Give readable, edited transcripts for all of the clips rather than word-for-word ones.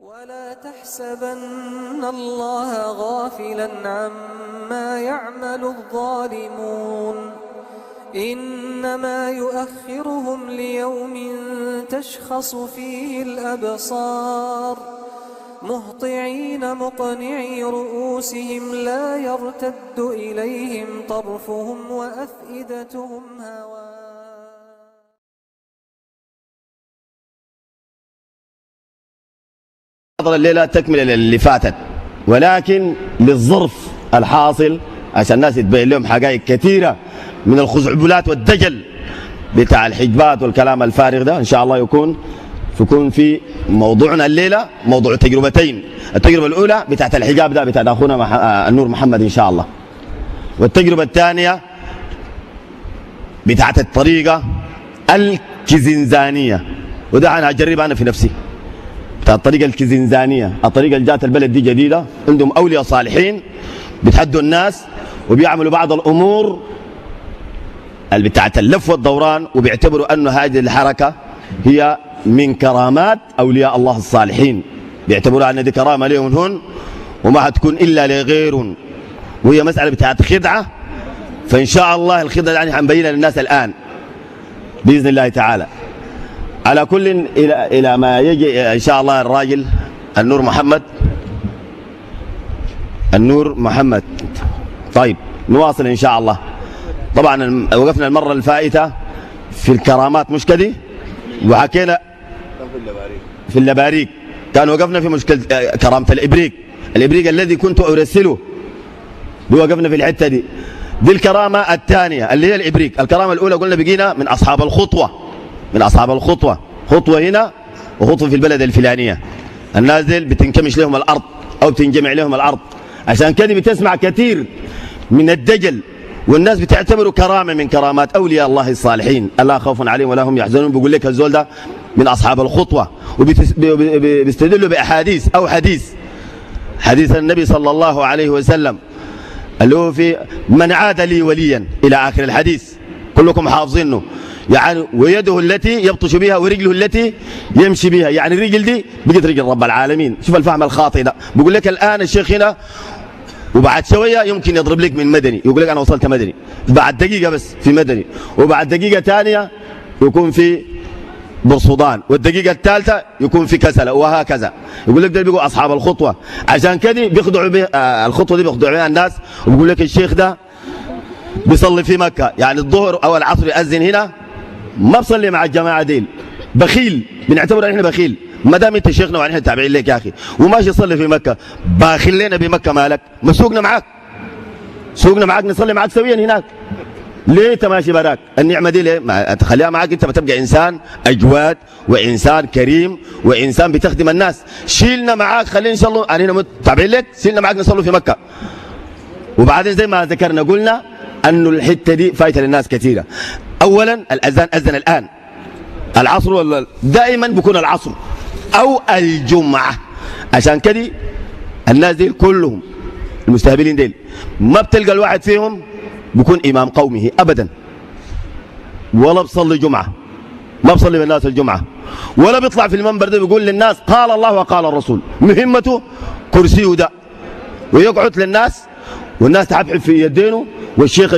ولا تحسبن الله غافلا عما يعمل الظالمون إنما يؤخرهم ليوم تشخص فيه الأبصار مهطعين مقنعي رؤوسهم لا يرتد إليهم طرفهم وأفئدتهم هواء. الليلة تكمل اللي فاتت، ولكن للظرف الحاصل عشان الناس يتبين لهم حقائق كثيرة من الخزعبلات والدجل بتاع الحجبات والكلام الفارغ ده. إن شاء الله يكون في موضوعنا الليلة موضوع تجربتين. التجربة الأولى بتاعت الحجاب ده بتاعت أخونا النور محمد إن شاء الله، والتجربة الثانية بتاعت الطريقة الكزنزانية، وده أنا هجرب أنا في نفسي بتاع الطريقة الكزنزانية. الطريقة اللي جات البلد دي جديدة، عندهم أولياء صالحين بيتحدوا الناس وبيعملوا بعض الأمور اللي بتاعت اللف والدوران، وبيعتبروا أنه هذه الحركة هي من كرامات أولياء الله الصالحين، بيعتبروا أن دي كرامة لهم هن وما هتكون إلا لغيرهم، وهي مسألة بتاعت خدعة. فإن شاء الله الخدعة يعني هنبينها للناس الآن بإذن الله تعالى. على كل إلى ما يجي إن شاء الله الراجل النور محمد. طيب نواصل إن شاء الله. طبعا وقفنا المرة الفائتة في الكرامات مش كده، وحكينا في اللباريك كان وقفنا في مشكلة كرامة الإبريق الذي كنت أرسله، وقفنا في الحتة دي الكرامة الثانية اللي هي الإبريق. الكرامة الأولى قلنا بقينا من أصحاب الخطوة، خطوة هنا وخطوة في البلد الفلانية. الناس دي بتنكمش لهم الأرض أو بتنجمع لهم الأرض، عشان كده بتسمع كثير من الدجل، والناس بتعتبره كرامة من كرامات أولياء الله الصالحين، الله خوف عليهم ولا هم يحزنون. بيقول لك الزول ده من أصحاب الخطوة، وبيستدلوا بأحاديث أو حديث النبي صلى الله عليه وسلم اللي هو في من عاد لي وليا إلى آخر الحديث، كلكم حافظينه. يعني ويده التي يبطش بها ورجله التي يمشي بها، يعني الرجل دي بقت رجل رب العالمين. شوف الفهم الخاطئ ده. بيقول لك الآن الشيخ هنا وبعد شوية يمكن يضرب لك من مدني، يقول لك أنا وصلت مدني، بعد دقيقة بس في مدني، وبعد دقيقة ثانية يكون في برصودان، والدقيقة الثالثة يكون في كسلة، وهكذا. يقول لك ده بيقوا أصحاب الخطوة، عشان كده بيخضعوا بها الخطوة دي، بيخضعوا بها الناس. وبيقول لك الشيخ ده بيصلي في مكة، يعني الظهر أو العصر يأذن هنا ما بصلي مع الجماعة ديل، بخيل، بنعتبر ان احنا بخيل. ما دام انت شيخنا ونحن تابعين لك يا اخي وماشي يصلي في مكة، باخل لنا بمكة مالك؟ ما سوقنا معاك نصلي معاك سويا هناك. ليه انت ماشي براك؟ النعمة دي ليه؟ ما تخليها معاك انت، بتبقى انسان اجواد وانسان كريم وانسان بتخدم الناس. شيلنا معاك، خلينا ان شاء الله انا تابعين لك، شيلنا معاك نصلي في مكة. وبعدين زي ما ذكرنا قلنا انه الحتة دي فايتة للناس كثيرة. اولا الاذان اذن الان، العصر ولا دائما بيكون العصر او الجمعه. عشان كده الناس دي كلهم المستهبلين ديل ما بتلقى الواحد فيهم بيكون امام قومه ابدا، ولا بصلي جمعه، ما بصلي بالناس الجمعه، ولا بيطلع في المنبر ده بيقول للناس قال الله وقال الرسول. مهمته كرسيه ده، ويقعد للناس والناس تحبحب في يدينه، والشيخ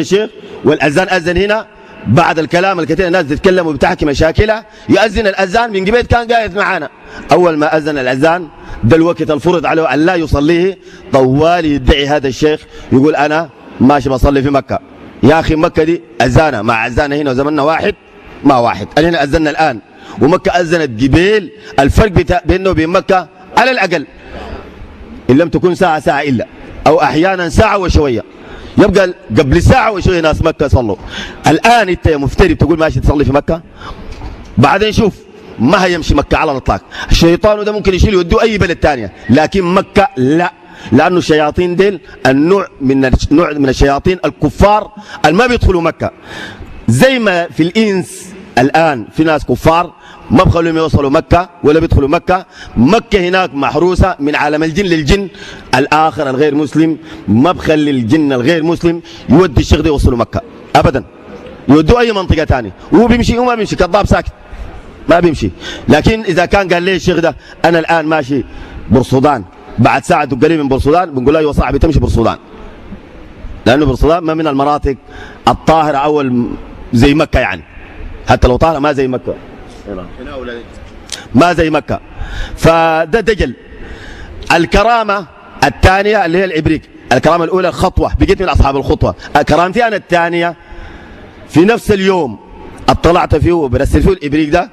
والاذان اذن هنا. بعد الكلام الكثير الناس تتكلم وبتحكي مشاكلها، يأذن الأذان. من قبل كان قاعد معانا، أول ما أذن الأذان ده الوقت الفرض عليه أن لا يصليه، طوال يدعي هذا الشيخ يقول أنا ماشي بصلي في مكة. يا أخي مكة دي أذانة مع أذانة هنا وزمننا واحد ما واحد. أنا أذنا الآن ومكة أذنت قبيل. الفرق بينه وبين مكة على الأقل إن لم تكن ساعة إلا، أو أحيانا ساعة وشوية، يبقى قبل ساعة وشوية ناس مكة صلوا. الآن أنت يا مفتري بتقول ماشي تصلي في مكة، بعدين شوف ما هيمشي مكة على الإطلاق. الشيطان ده ممكن يشيل يودوه أي بلد تانية، لكن مكة لا، لأنه الشياطين ديل نوع من الشياطين الكفار اللي ما بيدخلوا مكة. زي ما في الإنس الآن في ناس كفار ما بخلوهم يوصلوا مكة ولا بيدخلوا مكة. مكة هناك محروسة من عالم الجن للجن الآخر الغير مسلم، ما بخلي الجن الغير مسلم يودي الشيخ ده يوصلوا مكة أبدا، يودوا أي منطقة تانية. هو بيمشي وما بيمشي كذاب ساكت ما بيمشي. لكن إذا كان قال لي الشيخ ده أنا الآن ماشي بورسودان، بعد ساعة قريب من بورسودان بنقول له يا صاحبي تمشي بورسودان، لأنه بورسودان ما من المناطق الطاهرة أول زي مكة يعني، حتى لو طاهرة ما زي مكة، ما زي مكة. فده دجل. الكرامة الثانية اللي هي الإبريق، الكرامة الأولى الخطوة، بقيت من أصحاب الخطوة. كرامتي أنا الثانية في نفس اليوم اطلعت فيه وبرسل فيه الإبريق ده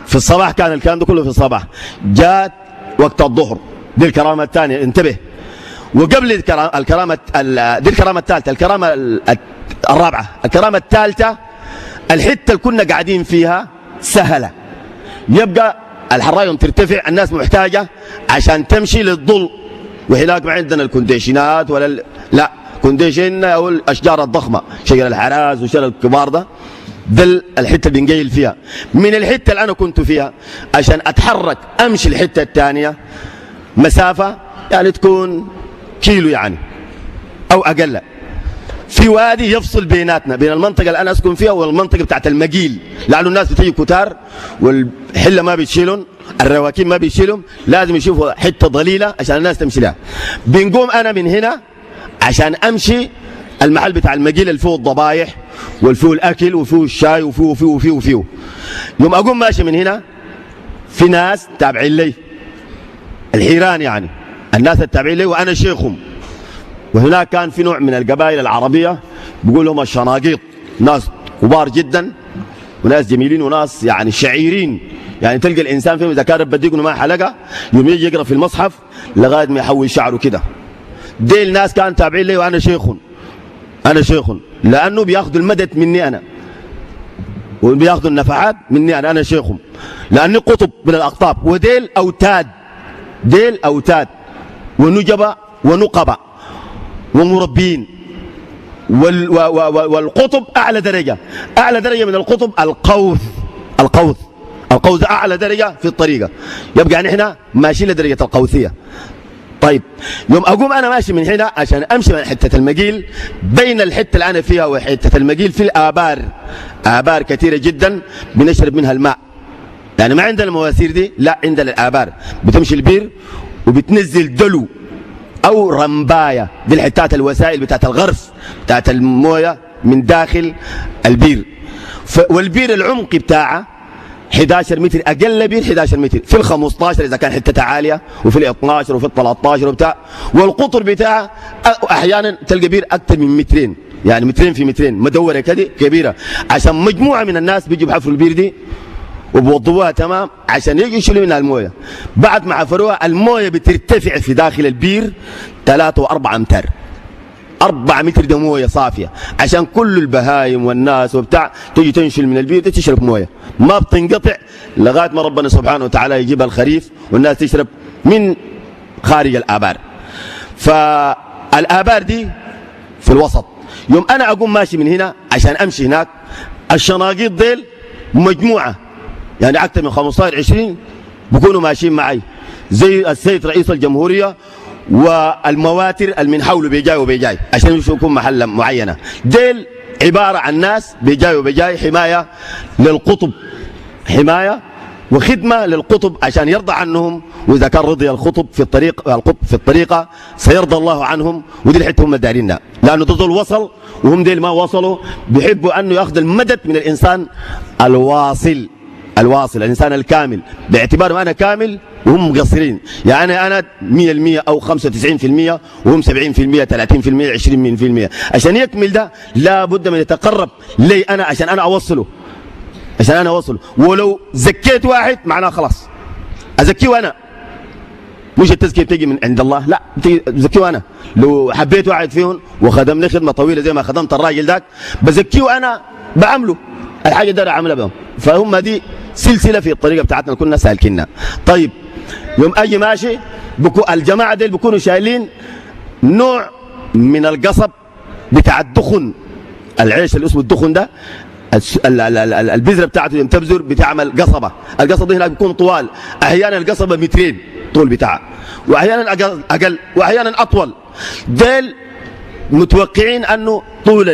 في الصباح، كان الكلام ده كله في الصباح، جات وقت الظهر، دي الكرامة الثانية، انتبه. وقبل الكرامة دي الكرامة الثالثة، الكرامة الرابعة، الكرامة الثالثة الحتة اللي كنا قاعدين فيها سهلة، يبقى الحرايم ترتفع، الناس محتاجة عشان تمشي للظل، وهناك ما عندنا الكونديشنات ولا لا كونديشن او الاشجار الضخمه، شجر الحراز وشجر الكبار ده الحته اللي بنقيل فيها. من الحته اللي انا كنت فيها عشان اتحرك امشي الحته الثانيه مسافه يعني تكون كيلو يعني او اقل، في وادي يفصل بيناتنا بين المنطقه اللي انا اسكن فيها والمنطقه بتاعت المقيل، لانه الناس بتيجي كتار والحله ما بيشيلون، الرواكين ما بيشيلهم، لازم يشوفوا حته ضليله عشان الناس تمشي لها. بنقوم انا من هنا عشان امشي المحل بتاع المقيل اللي فيه الضبايح والفيه الاكل وفيه الشاي وفيه. يوم اقوم ماشي من هنا في ناس تابعين لي، الحيران يعني الناس التابعين لي وانا شيخهم. وهناك كان في نوع من القبائل العربيه بيقول لهم الشناقيط، ناس كبار جدا وناس جميلين وناس يعني شعيرين، يعني تلقى الانسان فيهم اذا كان بديك انه ما حلقه يوم يجي يقرا في المصحف لغايه ما يحول شعره كده. ديل ناس كانوا تابعين لي وانا شيخهم، انا شيخهم لانه بياخذوا المدد مني انا وبياخذوا النفحات مني انا شيخهم، لاني قطب من الاقطاب. وديل اوتاد، ديل اوتاد ونجبه ونقبه ومربين. والقطب اعلى درجه، اعلى درجه من القطب القوث، القوث اعلى درجه في الطريقه، يبقى نحن ماشيين لدرجه القوثيه. طيب يوم اقوم انا ماشي من هنا عشان امشي من حته المقيل، بين الحته اللي انا فيها وحته المقيل في الابار، ابار كثيره جدا بنشرب منها الماء، يعني ما عندنا المواسير دي، لا عندنا الابار، بتمشي البير وبتنزل دلو او رمبايه، دي الحتات الوسائل بتاعت الغرف بتاعت المويه من داخل البير. والبير العمق بتاعه 11 متر، اقل بير 11 متر، في ال 15 اذا كان حتتها عاليه، وفي ال 12 وفي ال 13 وبتاع. والقطر بتاعه احيانا تلقى بير اكثر من مترين، يعني مترين في مترين، مدوره كده كبيره، عشان مجموعه من الناس بيجوا بحفروا البير دي وبوضبوها تمام عشان يجوا يشيلوا منها المويه. بعد ما حفروها المويه بترتفع في داخل البير 3 و4 امتار، 4 متر ده مويه صافيه، عشان كل البهايم والناس وبتاع تيجي تنشل من البير تشرب مويه، ما بتنقطع لغايه ما ربنا سبحانه وتعالى يجيبها الخريف والناس تشرب من خارج الابار. فالابار دي في الوسط. يوم انا اقوم ماشي من هنا عشان امشي هناك، الشناقيط ديل مجموعه يعني اكثر من 15 20 بيكونوا ماشيين معي، زي السيد رئيس الجمهوريه والمواتر اللي من حوله بيجاي وبيجاي عشان يشوفوا محل معينه. ديل عباره عن ناس بيجاي وبيجاي، حمايه للقطب، حمايه وخدمه للقطب عشان يرضى عنهم، واذا كان رضي القطب في الطريقه سيرضى الله عنهم. ودي الحته هم دارينها، لانه دول وصل وهم ديل ما وصلوا، بيحبوا انه ياخذ المدد من الانسان الواصل، الانسان الكامل، باعتبار انا كامل وهم مقصرين، يعني انا 100% او 95% وهم 70% 30% 20%. عشان يكمل ده لابد من يتقرب لي انا عشان انا اوصله، ولو زكيت واحد معناه خلاص ازكيه انا، مش التزكيه بتيجي من عند الله، لا بزكيه انا. لو حبيت واحد فيهم وخدمني خدمه طويله زي ما خدمت الراجل ذاك بزكيه انا، بعمله الحاجه دي اعملها بهم. فهم دي سلسله في الطريقه بتاعتنا كنا سالكينها. طيب يوم اجي ماشي الجماعه دي بيكونوا شايلين نوع من القصب بتاع الدخن، العيش اللي اسمه الدخن ده، البذره بتاعته يوم تبذر بتعمل قصبه، القصبه دي هناك بيكون طوال، احيانا القصبه مترين طول بتاعها، واحيانا اقل واحيانا اطول. ديل متوقعين انه طول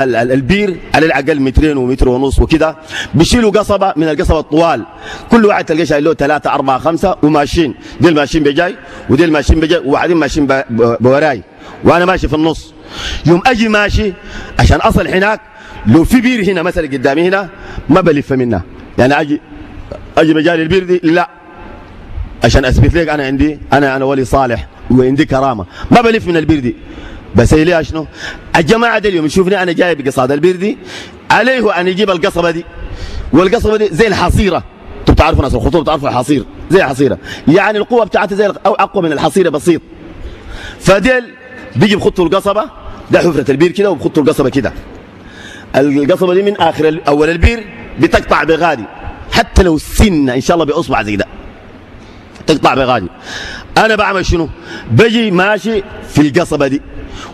البير على الأقل مترين ومتر ونص وكده، بيشيلوا قصبة من القصبة الطوال، كل واحد تلقى شايل له 3 4 5 وماشيين، ديل ماشيين بجاي وديل ماشيين بجاي وواحدين ماشيين بوراي وأنا ماشي في النص. يوم أجي ماشي عشان أصل هناك، لو في بير هنا مثلا قدامي هنا ما بلف منها، يعني أجي بجاري البير دي لا، عشان أثبت لك أنا عندي أنا ولي صالح وعندي كرامة، ما بلف من البير دي. بس هي ليه شنو؟ الجماعة دي اليوم يشوفني أنا جاي بقصاد البير دي، عليه أن يجيب القصبة دي، والقصبة دي زي الحصيرة، أنتم بتعرفوا ناس الخطوط بتعرفوا الحصير، زي الحصيرة، يعني القوة بتاعتها زي أو أقوى من الحصيرة بسيط. فديل بيجي بخطوا القصبة، ده حفرة البير كده وبخطوا القصبة كده. القصبة دي من آخر أول البير بتقطع بغادي، حتى لو سنة إن شاء الله بأصبع زي ده تقطع بغادي. أنا بعمل شنو؟ بجي ماشي في القصبة دي،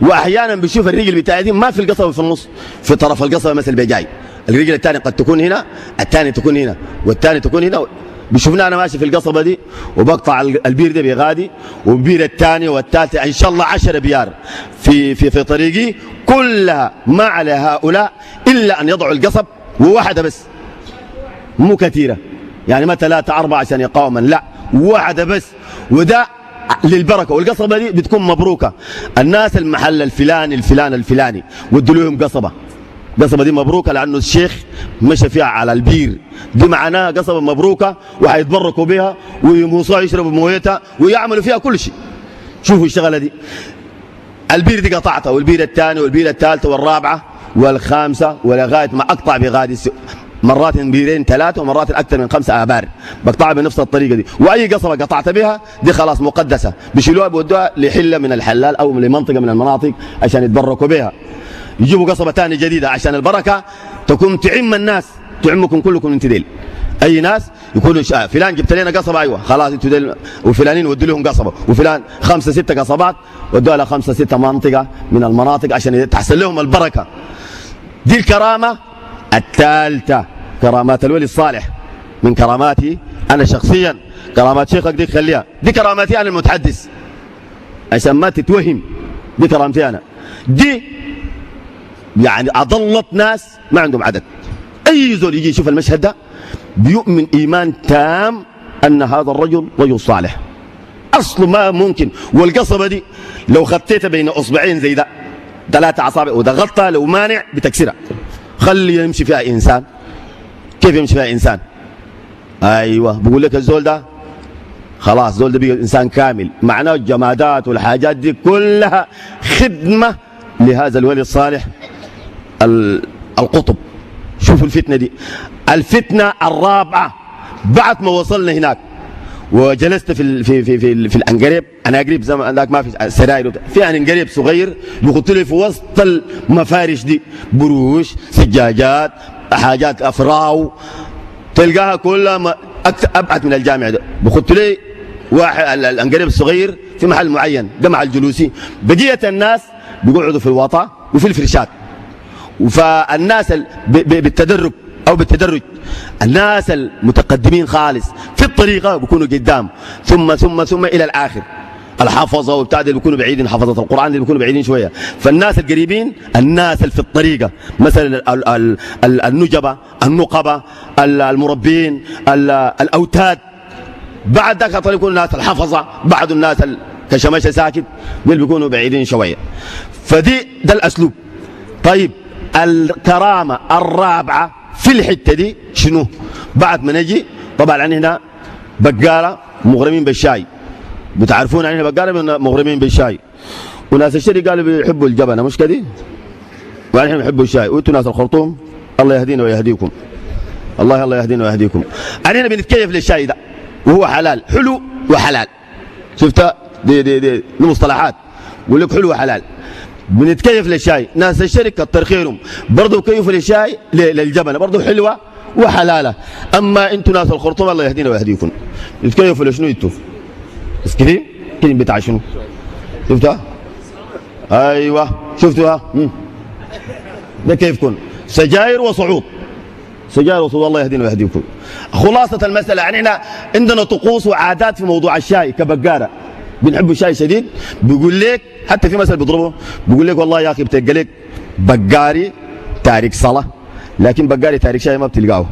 واحيانا بشوف الرجل بتاعي دي ما في القصبه في النص، في طرف القصبه مثلا بيجاي الرجل الثانيه قد تكون هنا، الثانيه تكون هنا، والثانيه تكون هنا. بشوفني انا ماشي في القصبه دي وبقطع البير ده بغادي، والبير الثاني والثالثه ان شاء الله 10 بيار في طريقي، كلها ما على هؤلاء الا ان يضعوا القصب، وواحده بس مو كثيره، يعني ما 3 4 عشان يقاوما، لا واحده بس، وده للبركه. والقصبه دي بتكون مبروكه، الناس المحل الفلاني ودوا لهم قصبه دي مبروكه، لانه الشيخ مشى فيها على البير دي، معناها قصبه مبروكه وحيتبركوا بها ويموصوها يشربوا مويتها ويعملوا فيها كل شيء. شوفوا الشغله دي، البير دي قطعتها، والبير الثاني والبير الثالثه والرابعه والخامسه ولغايه ما اقطع بغادي، مرات بيرين 3 ومرات اكثر من 5 ابار بقطعها بنفس الطريقه دي. واي قصبه قطعت بها دي خلاص مقدسه، بيشيلوها بيودوها لحله من الحلال او لمنطقه من المناطق عشان يتبركوا بها. يجيبوا قصبه ثانيه جديده عشان البركه تكون تعم الناس، تعمكم كلكم انت ديل. اي ناس يكونوا فلان جبت لنا قصبه، ايوه خلاص انتوا ديل، وفلانين ودوا لهم قصبه، وفلان 5 6 قصبات ودوها ل 5 6 منطقه من المناطق عشان تحصل لهم البركه. دي الكرامه الثالثة، كرامات الولي الصالح. من كراماتي أنا شخصيا، كرامات شيخك دي خليها، دي كراماتي أنا المتحدث عشان ما تتوهم، دي كرامتي أنا، دي يعني أضلت ناس ما عندهم عدد. أي زول يجي يشوف المشهد ده بيؤمن إيمان تام أن هذا الرجل رجل صالح، أصله ما ممكن. والقصبة دي لو خطيتها بين أصبعين زي ده 3 أصابع وضغطتها لو مانع بتكسرها، خلي يمشي فيها إنسان. كيف يمشي فيها إنسان؟ أيوة بقول لك الزول ده خلاص، زول ده بيقى إنسان كامل، معناه الجمادات والحاجات دي كلها خدمة لهذا الولي الصالح القطب. شوفوا الفتنة دي، الفتنة الرابعة بعد ما وصلنا هناك وجلست في الانقريب. انا قريب زمان ذاك ما في سراير، في انقريب صغير بيحط لي في وسط المفارش دي بروش، سجاجات، حاجات افراو، تلقاها كلها ابعد من الجامع ده. بيحط لي واحد الانقريب الصغير في محل معين ده مع الجلوسي، بقيه الناس بيقعدوا في الوطا وفي الفرشات. فالناس بالتدرج أو بالتدرج، الناس المتقدمين خالص في الطريقة بيكونوا قدام، ثم إلى الآخر الحفظة وبتاع دي بيكونوا بعيدين، حفظة القرآن دي بيكونوا بعيدين شوية. فالناس القريبين، الناس اللي في الطريقة مثلا النجبة، النقبة، المربين، الأوتاد، بعد ذاك يكونوا الناس الحفظة، بعد الناس كشمشة ساكت دول بيكونوا بعيدين شوية. ده الأسلوب. طيب الكرامة الرابعة في الحتة دي شنو؟ بعد ما نجي طبعا هنا بقالة مغرمين بالشاي، بتعرفون يعني بقالة مغرمين بالشاي، وناس الشري قالوا بيحبوا الجبنة مش كده؟ ونحن بنحبوا الشاي، وانتوا ناس الخرطوم الله يهدينا ويهديكم، الله يهدينا ويهديكم. علينا بنتكيف للشاي ده وهو حلال، حلو وحلال. شفتها دي مصطلحات، بقول لك حلو وحلال. بنتكيف للشاي، ناس الشركة كتر خيرهم برضه كيفوا للشاي للجبنة برضه حلوة وحلالة. أما أنتوا ناس الخرطوم الله يهدينا ويهديكم بتكيفوا لشنو أنتوا؟ بس كده بتاع شنو؟ شفتها؟ أيوة شفتوها؟ ده كيفكم؟ سجاير وصعود، سجاير وصعود الله يهدينا ويهديكم. خلاصة المسألة يعني احنا عندنا طقوس وعادات في موضوع الشاي كبقارة، بنحبوا الشاي شديد. بيقول لك حتى في مثل بيضربه، بيقول لك والله يا اخي بتلقى لك بقاري تارك صلاة، لكن بقاري تارك شاي ما بتلقاه.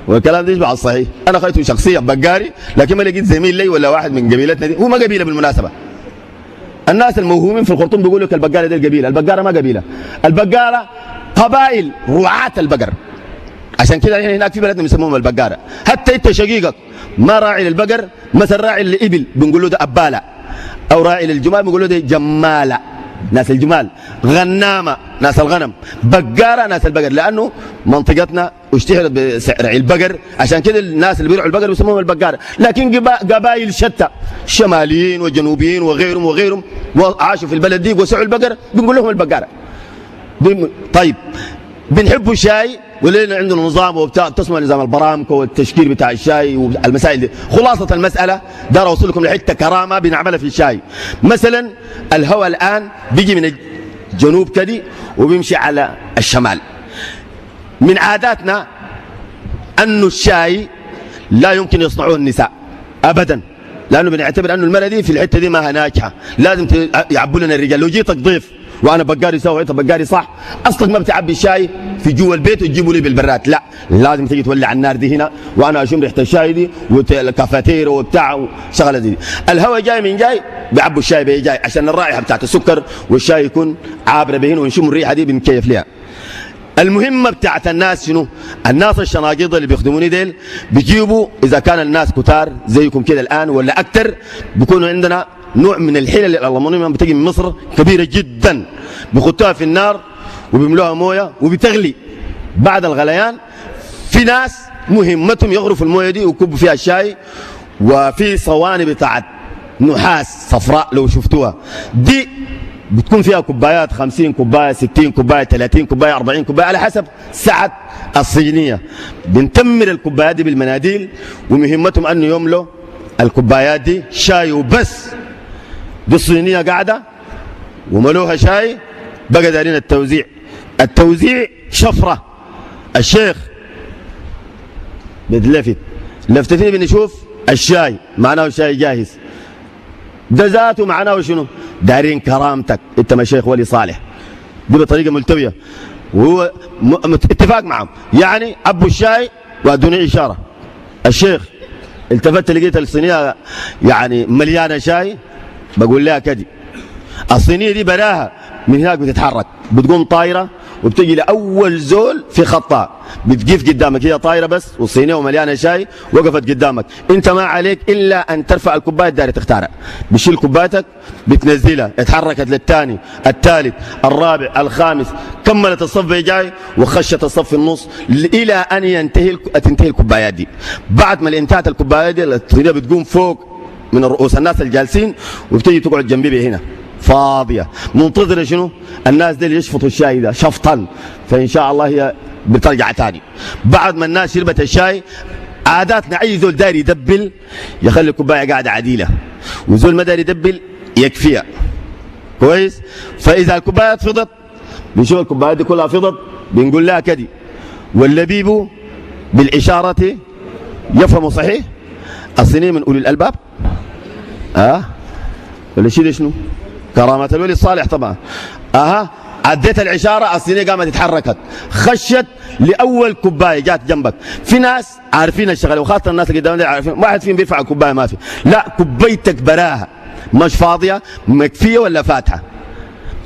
والكلام ده يشبه الصحيح. انا خيته شخصيا بقاري، لكن ما لقيت زميل لي ولا واحد من قبيلتنا دي، هو ما قبيله بالمناسبه. الناس الموهومين في الخرطوم بيقولوا لك البقاله دي القبيله، البقاله ما قبيله، البقاله قبائل رعاة البقر. عشان كده احنا هناك في بلدنا بنسموهم البقاره. حتى انت شقيقك ما راعي للبقر، مثلا راعي للابل بنقول له ده اباله، او راعي للجمال بنقول له ده جماله، ناس الجمال، غنامه ناس الغنم، بقاره ناس البقر، لانه منطقتنا اشتهرت برعي البقر، عشان كده الناس اللي بيرعوا البقر بيسموهم البقاره. لكن قبائل شتى، شماليين وجنوبيين وغيرهم وغيرهم، وعاشوا في البلد دي وسعوا البقر بنقول لهم البقاره. طيب بنحبوا الشاي ولينا عندنا نظام وبتاع، تسمع نظام البرامكو والتشكيل بتاع الشاي والمسائل دي. خلاصة المسألة دار اوصل لكم لحته كرامه بنعملها في الشاي. مثلا الهواء الان بيجي من الجنوب كده وبيمشي على الشمال. من عاداتنا انه الشاي لا يمكن يصنعوه النساء ابدا، لانه بنعتبر انه المرأة دي في الحته دي ما هي ناجحه، لازم يعبوا لنا الرجال. لو جيتك ضيف وانا بقاري سوا وانت بقاري صح، اصلك ما بتعبي الشاي في جوا البيت وتجيبوا لي بالبرات، لا، لازم تيجي تولع النار دي هنا وانا اشم ريحه الشاي دي والكافاتير وبتاع شغله دي. الهواء جاي من جاي بيعبوا الشاي بيه جاي، عشان الرائحه بتاعت السكر والشاي يكون عابره بهنا ونشم الريحه دي بنكيف ليها. المهمه بتاعت الناس شنو؟ الناس الشناقيض اللي بيخدموني ديل بيجيبوا، اذا كان الناس كتار زيكم كده الان ولا اكثر، بيكونوا عندنا نوع من الحلل الالمونيوم بتجي من مصر كبيره جدا، بيخطوها في النار وبيملوها مويه وبتغلي. بعد الغليان في ناس مهمتهم يغرفوا المويه دي ويكبوا فيها الشاي، وفي صواني بتاعت نحاس صفراء لو شفتوها دي بتكون فيها كوبايات، 50 كوبايه، 60 كوبايه، 30 كوبايه، 40 كوبايه على حسب سعه الصينيه. بنتمر الكوبايات دي بالمناديل، ومهمتهم انه يملوا الكوبايات دي شاي وبس. دي الصينيه قاعده وملوها شاي، بقى دارين التوزيع. التوزيع شفره، الشيخ بتلفت لفتين بنشوف الشاي معناه الشاي جاهز، ده ذاته معناه شنو؟ دارين كرامتك، انت ما شيخ ولي صالح، دي بطريقه ملتويه وهو اتفاق معهم. يعني ابو الشاي وادوني اشاره، الشيخ التفت لقيت الصينيه يعني مليانه شاي، بقول لها كدي الصينيه دي براها من هناك بتتحرك، بتقوم طايره وبتجي لاول زول في خطها، بتقف قدامك هي طايره بس والصينيه ومليانه شاي وقفت قدامك، انت ما عليك الا ان ترفع الكوبايه الدايره تختارها، بتشيل كوبايتك بتنزلها، اتحركت للثاني، الثالث، الرابع، الخامس، كملت الصف جاي وخشت الصف في النص الى ان تنتهي الكوبايات دي. بعد ما انتهت الكوبايات دي الصينيه بتقوم فوق من رؤوس الناس الجالسين وبتجي تقعد جنبي هنا فاضيه منتظره شنو؟ الناس دي اللي يشفطوا الشاي ده شفطا، فان شاء الله هي بترجع ثاني. بعد ما الناس شربت الشاي، عاداتنا اي زول داري يدبل يخلي الكوبايه قاعده عديله، وزول ما داري يدبل يكفيها كويس. فاذا الكوبايات فضت بنشوف الكوبايات دي كلها فضت بنقول لها كدي، واللبيب بالاشاره يفهم صحيح. الصينيه من اولي الالباب ولا شيء شنو؟ كرامة الولي الصالح طبعا. عديت العشارة الصينية قامت اتحركت، خشت لأول كوباية جات جنبك. في ناس عارفين الشغلة، وخاصة الناس اللي قدامنا عارفين، واحد فيهم بيرفع الكوباية ما في، لا كوبايتك براها مش فاضية، مكفية ولا فاتحة؟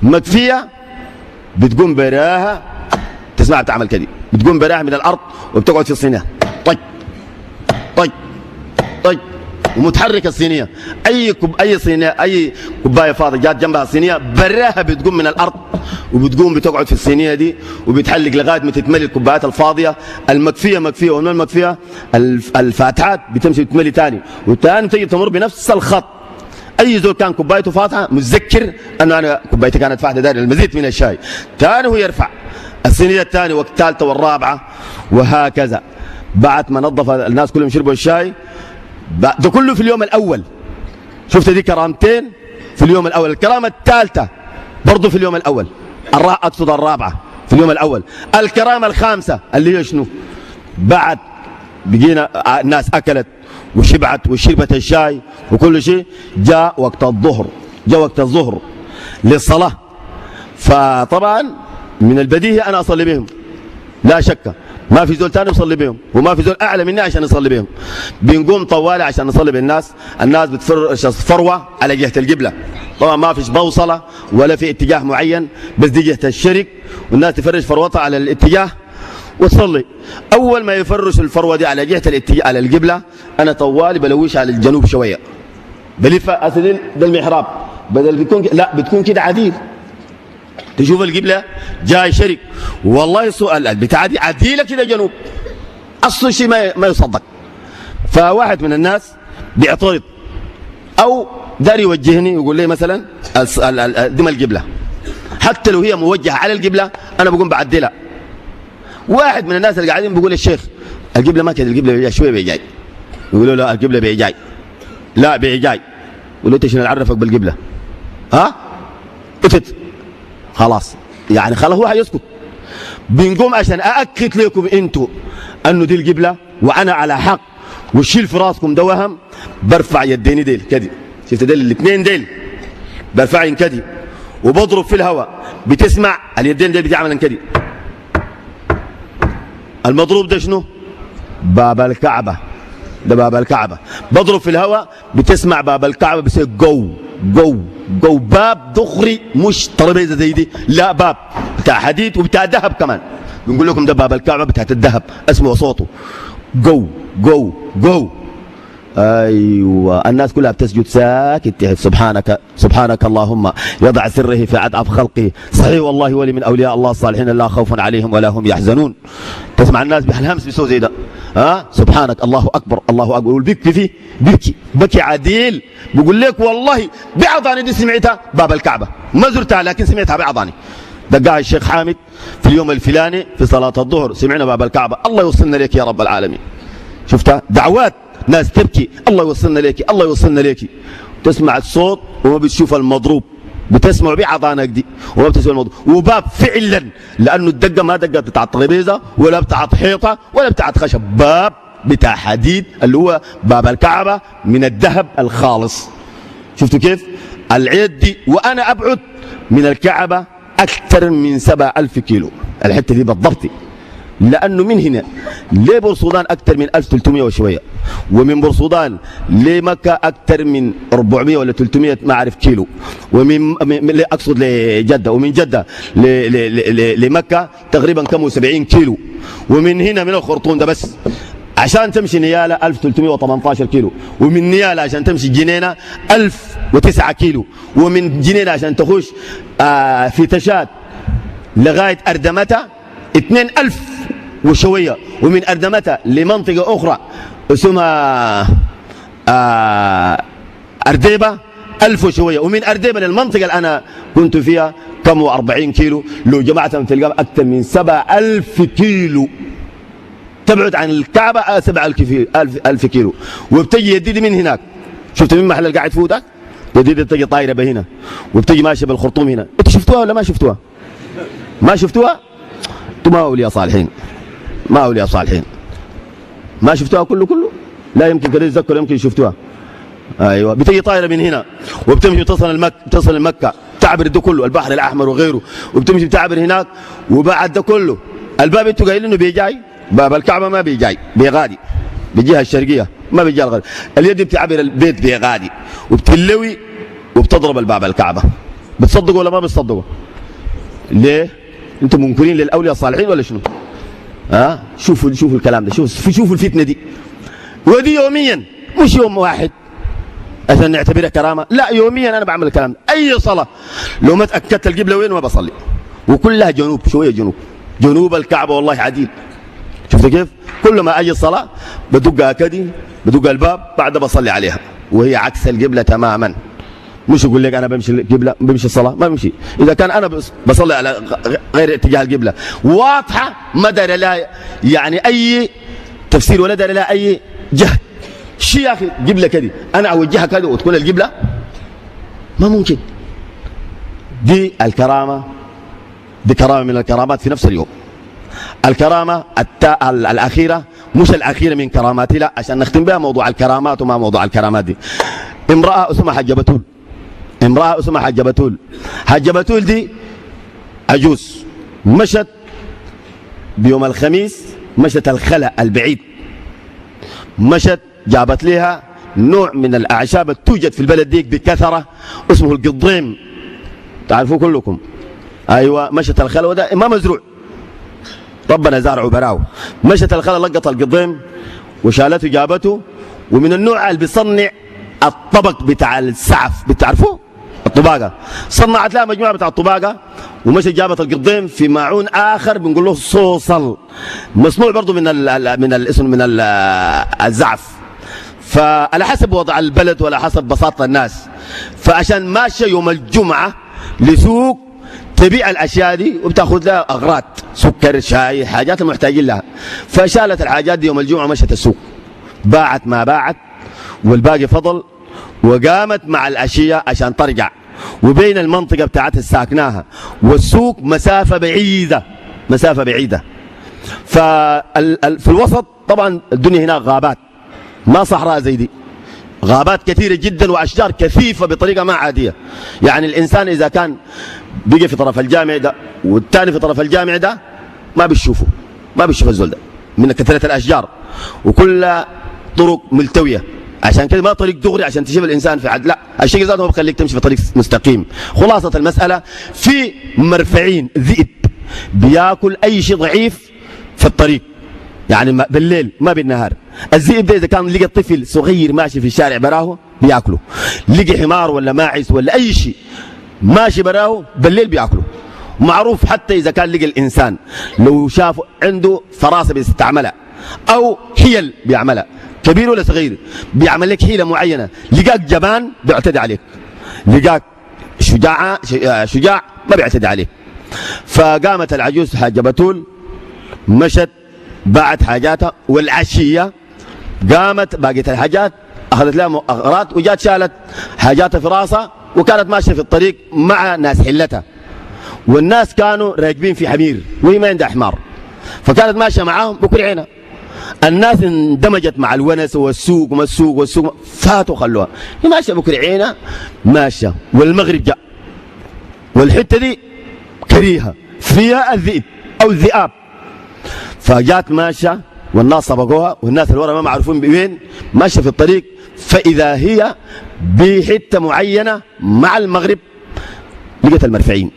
مكفية بتقوم براها، تسمعها بتعمل كده، بتقوم براها من الأرض وبتقعد في الصينية طج طج طج ومتحركه الصينيه. اي صينيه اي كوبايه فاضيه جات جنبها الصينيه براها بتقوم من الارض وبتقوم بتقعد في الصينيه دي وبتحلق لغايه ما تتملي الكوبايات الفاضيه. المكفيه مكفيه ومن المكفيه الفاتحات بتمشي تتملي ثاني والثاني تجي تمر بنفس الخط. اي زول كان كوبايته فاتحه متذكر انه انا كوبايتي كانت فاتحه داري المزيد من الشاي، ثاني هو يرفع الصينيه الثانيه والثالثه والرابعه وهكذا. بعد ما نظف الناس كلهم شربوا الشاي، ده كله في اليوم الأول. شفت دي كرامتين في اليوم الأول. الكرامة الثالثة برضه في اليوم الأول، أقصد الرابعة في اليوم الأول. الكرامة الخامسة اللي هي شنو؟ بعد بقينا الناس أكلت وشبعت وشربت الشاي وكل شيء، جاء وقت الظهر، جاء وقت الظهر للصلاة. فطبعا من البديهي أنا أصلي بهم لا شك، ما في زول تاني يصلي بهم وما في زول أعلى مني عشان يصلي بهم. بنقوم طوالي عشان نصلي بالناس. الناس بتفرش فروة على جهة القبلة، طبعا ما فيش بوصلة ولا في اتجاه معين، بس دي جهة الشرق، والناس تفرش فروتها على الاتجاه وتصلي. أول ما يفرش الفروة دي على جهة الاتجاه على القبلة، أنا طوالي بلوش على الجنوب شوية، بلف أسدل ده المحراب، بدل بتكون لا بتكون كده عديل، تشوف القبلة جاي شرق، والله السؤال البتاع دي عديلة كده جنوب، أصل شيء ما يصدق. فواحد من الناس بيعترض أو دار يوجهني يقول لي مثلا دم القبلة، حتى لو هي موجهة على القبلة أنا بقوم بعدلها. واحد من الناس اللي قاعدين بيقول الشيخ القبلة ما كده، القبلة بيجاي شوية بيجاي، يقولوا لا القبلة بيجاي، لا بيجاي، يقولوا انت شنو نعرفك بالقبلة؟ ها؟ اتت خلاص، يعني خلاص هو حيسكت. بنقوم عشان أأكد لكم انتوا انه دي القبلة وانا على حق، وشيل في راسكم ده وهم، برفع يديني ديل كده، شفت ديل الاثنين ديل برفعين كده وبضرب في الهواء، بتسمع اليدين ديل بتعمل كده. المضروب ده شنو؟ باب الكعبة، ده باب الكعبة، بضرب في الهواء بتسمع باب الكعبة بيصير جو جو جو، باب دغري مش ترابيزه زي دي، لا باب بتاع حديد وبتاع ذهب كمان. بنقول لكم ده باب الكعبة بتاعت الذهب، اسمه صوته جو جو جو. ايوه الناس كلها بتسجد ساكت، سبحانك سبحانك اللهم يضع سره في عدعف خلقه، صحيح والله ولي من اولياء الله الصالحين لا خوف عليهم ولا هم يحزنون. تسمع الناس بحلهمس بيسوي زي ده، سبحانك الله اكبر الله اكبر، والبكي فيه بكي عديل، بيقول لك والله بعضاني دي سمعتها باب الكعبة، ما زرتها لكن سمعتها بعضاني. دقاها الشيخ حامد في اليوم الفلاني في صلاة الظهر سمعنا باب الكعبة، الله يوصلنا لك يا رب العالمين. شفتها دعوات ناس تبكي الله يوصلنا ليكي الله يوصلنا ليكي، تسمع الصوت وما بتشوف المضروب، بتسمع بعضانك دي وما بتسمع المضروب، وباب فعلا لانه الدقه ما دقه بتاعت طرابيزه ولا بتاعت حيطه ولا بتاعت خشب، باب بتاع حديد اللي هو باب الكعبه من الذهب الخالص. شفتوا كيف العيد دي؟ وانا ابعد من الكعبه اكثر من 7000 كيلو الحته دي بالضبط، لأنه من هنا لبورسودان أكثر من 1300 وشوية، ومن بورسودان لمكة أكثر من 400 ولا 300 ما أعرف كيلو، ومن أقصد لجدة، ومن جدة لمكة تقريبا كم 70 كيلو، ومن هنا من الخرطوم ده بس عشان تمشي نيالة 1318 كيلو، ومن نيالة عشان تمشي جنينة 1009 كيلو، ومن جنينة عشان تخش في تشاد لغاية أردمتة 2000 وشوية، ومن أردمتة لمنطقة أخرى اسمها أرديبة 1000 وشوية، ومن أرديبة للمنطقة اللي أنا كنت فيها كم 40 كيلو، لو جماعة في القلب أكثر من 7000 كيلو، تبعد عن الكعبة 7000 كيلو، وبتجي يديدي من هناك. شفت من محل اللي قاعد فوق ده يديدي بتجي طايرة بهنا وبتجي ماشية بالخرطوم هنا. أنت شفتوها ولا ما شفتوها؟ ما شفتوها؟ أنتم ما أولياء صالحين، ما أولياء صالحين، ما شفتوها كله لا يمكن كده يتذكر، يمكن شفتوها. ايوه بتجي طايره من هنا وبتمشي تصل المكه، تعبر ده كله البحر الاحمر وغيره، وبتمشي بتعبر هناك، وبعد ده كله الباب انتوا قايلين انه بيجاي باب الكعبه ما بيجاي، بيغادي بالجهه الشرقيه ما بيجي الغرب، اليد بتعبر البيت بيغادي وبتلوي وبتضرب الباب الكعبه. بتصدقوا ولا ما بتصدقوا؟ ليه؟ انتم منكرين للاولياء الصالحين ولا شنو؟ شوفوا الكلام ده، شوفوا الفتنه دي، ودي يوميا مش يوم واحد عشان نعتبرها كرامه، لا يوميا انا بعمل الكلام ده. اي صلاه لو ما تاكدت القبله وين ما بصلي، وكلها جنوب شويه جنوب الكعبه والله عديل. شفت كيف؟ كل ما اجي الصلاه بدقها كدي، بدق الباب بعد بصلي عليها، وهي عكس القبله تماما. مش يقول لك انا بمشي القبله بمشي الصلاه، ما بمشي. اذا كان انا بصلي على غير اتجاه القبله واضحه ما دار لها يعني اي تفسير ولا دار لها اي جهد، شي يا اخي قبله كده انا اوجهها كده وتكون القبله، ما ممكن. دي الكرامه، دي كرامه من الكرامات في نفس اليوم. الكرامه الاخيره مش الاخيره من كراماتي، لا عشان نختم بها موضوع الكرامات وما موضوع الكرامات دي. امراه اسمها حجه بتول، امراه اسمها حجه بتول. حجه بتول دي عجوز مشت بيوم الخميس، مشت الخلا البعيد، مشت جابت لها نوع من الأعشاب التوجد في البلد ديك بكثرة اسمه القضيم، تعرفوه كلكم. أيوة، مشت الخلا وده ما مزروع، ربنا زارعه براو. مشت الخلا لقط القضيم وشالته جابته، ومن النوع اللي بيصنع الطبق بتاع السعف، بتعرفوه الطباقة، صنعت لها مجموعة بتاع الطباقة، ومشت جابت القضيم في معون آخر بنقول له صوصل، مصنوع برضه من الاسم من الزعف. فعلى حسب وضع البلد وعلى حسب بساطة الناس، فعشان ماشية يوم الجمعة لسوق تبيع الأشياء دي وبتاخذ لها أغراض، سكر، شاي، حاجات المحتاجين لها، فشالت الحاجات دي يوم الجمعة ومشت السوق، باعت ما باعت والباقي فضل، وقامت مع الأشياء عشان ترجع، وبين المنطقة بتاعتها ساكناها والسوق مسافة بعيدة، مسافة بعيدة. في الوسط طبعا الدنيا هناك غابات، ما صحراء زي دي، غابات كثيرة جدا وأشجار كثيفة بطريقة ما عادية. يعني الإنسان إذا كان بيجي في طرف الجامع ده والثاني في طرف الجامع ده ما بيشوفه، ما بيشوف الزول ده من كثرة الأشجار، وكل طرق ملتوية، عشان كده ما طريق دغري عشان تشوف الإنسان في عد، لا، الشيء ذاته ما بخليك تمشي في طريق مستقيم. خلاصة المسألة في مرفعين ذئب بياكل أي شيء ضعيف في الطريق، يعني بالليل ما بالنهار. الذئب ده إذا كان لقى طفل صغير ماشي في الشارع براه بياكله، لقى حمار ولا ماعز ولا أي شيء ماشي براه بالليل بياكله. معروف حتى إذا كان لقى الإنسان لو شاف عنده فراسة بيستعملها أو حيل بيعملها، كبير ولا صغير بيعمل لك حيلة معينة، لقاك جبان بيعتدي عليك، لقاك شجاع ما بيعتدي عليك. فقامت العجوز حاجة بتول مشت باعت حاجاتها، والعشية قامت باقيت الحاجات أخذت لها أغراض وجات شالت حاجاتها في راسها، وكانت ماشية في الطريق مع ناس حلتها، والناس كانوا راكبين في حمير وهي ما عندها حمار، فكانت ماشية معاهم بكل عينها. الناس اندمجت مع الونس والسوق وما السوق والسوق، فاتوا خلوها هي ماشية بكل عينها ماشية. والمغرب جاء والحتة دي كريهة فيها الذئب أو الذئاب، فجات ماشية والناس سبقوها، والناس اللي ورا ما معروفين بوين ماشية في الطريق، فإذا هي بحتة معينة مع المغرب لقت المرفعين،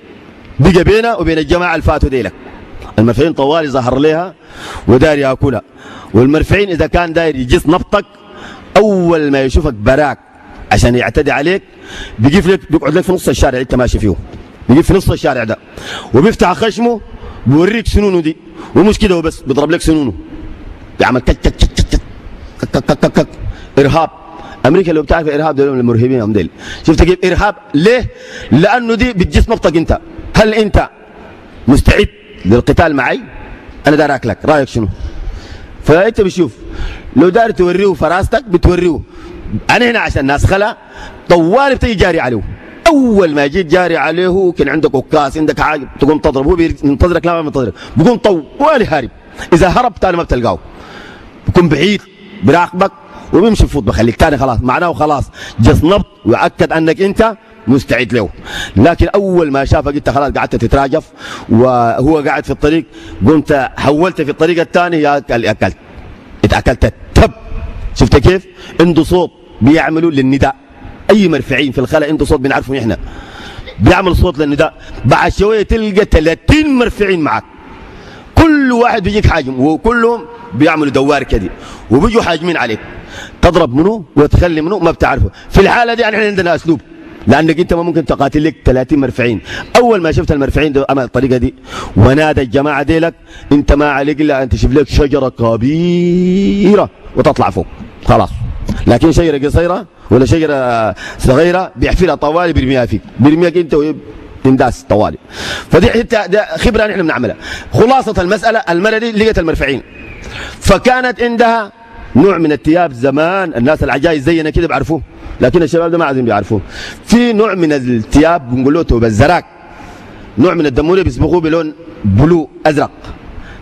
بقى بينها وبين الجماعة الفاتوا ديلك. المرفعين طوالي ظهر لها وداير ياكلها، والمرفعين إذا كان داير يجس نبطك أول ما يشوفك براك عشان يعتدي عليك بيقف لك، بيقعد لك في نص الشارع اللي أنت ماشي فيه، بيقف في نص الشارع ده وبيفتح خشمه بيوريك سنونه دي، ومش كده وبس بيضرب لك سنونه، بيعمل كك كك كك كك كك كك كك. إرهاب أمريكا اللي بتعرف إرهاب دول المرهبين هم ديل، شفت كيف إرهاب؟ ليه؟ لأنه دي بتجس نبطك أنت. هل أنت مستعد للقتال معي؟ أنا دار أكلك، رأيك شنو؟ فأنت بتشوف لو دار توريه فراستك بتوريه. أنا هنا عشان الناس خلا طوال بتيجي جاري عليه، أول ما جيت جاري عليه كان عندك عكاس عندك حاجة تقوم تضرب، هو بينتظرك لا ما بينتظرك، بيقوم طوالي هارب. إذا هرب تاني ما بتلقاه، بيكون بعيد براقبك وبيمشي بفوت بخليك تاني خلاص معناه خلاص جس نبض وأكد أنك أنت مستعد له. لكن أول ما شافك أنت خلاص قعدت تتراجف وهو قاعد في الطريق، قمت حولت في الطريق الثاني يا أكلت اتأكلت تب. شفت كيف؟ عنده صوت بيعملوا للنداء، أي مرفعين في الخلا عنده صوت بنعرفه نحن، بيعمل صوت للنداء. بعد شوية تلقى 30 مرفعين معك، كل واحد بيجيك حاجم وكلهم بيعملوا دوار كده وبيجوا حاجمين عليك، تضرب منه وتخلي منه ما بتعرفه. في الحالة دي يعني احنا عندنا أسلوب، لأنك أنت ما ممكن تقاتل لك 30 مرفعين. أول ما شفت المرفعين دي أما الطريقة دي ونادى الجماعة ديلك، أنت ما عليك إلا أن تشوف لك شجرة كبيرة وتطلع فوق خلاص. لكن شجرة قصيرة ولا شجرة صغيرة بيحفلها طوالي بيرميها فيك، بيرميك أنت وينداس طوالي. فدي حتى خبرة نحن بنعملها. خلاصة المسألة المرة دي لقت المرفعين، فكانت عندها نوع من الثياب زمان الناس العجائز زينا كده بيعرفوه، لكن الشباب ده ما عايزين بيعرفوه. في نوع من الثياب بنقول له توب الزراك، نوع من الدموري بيصبغوه بلون بلو ازرق،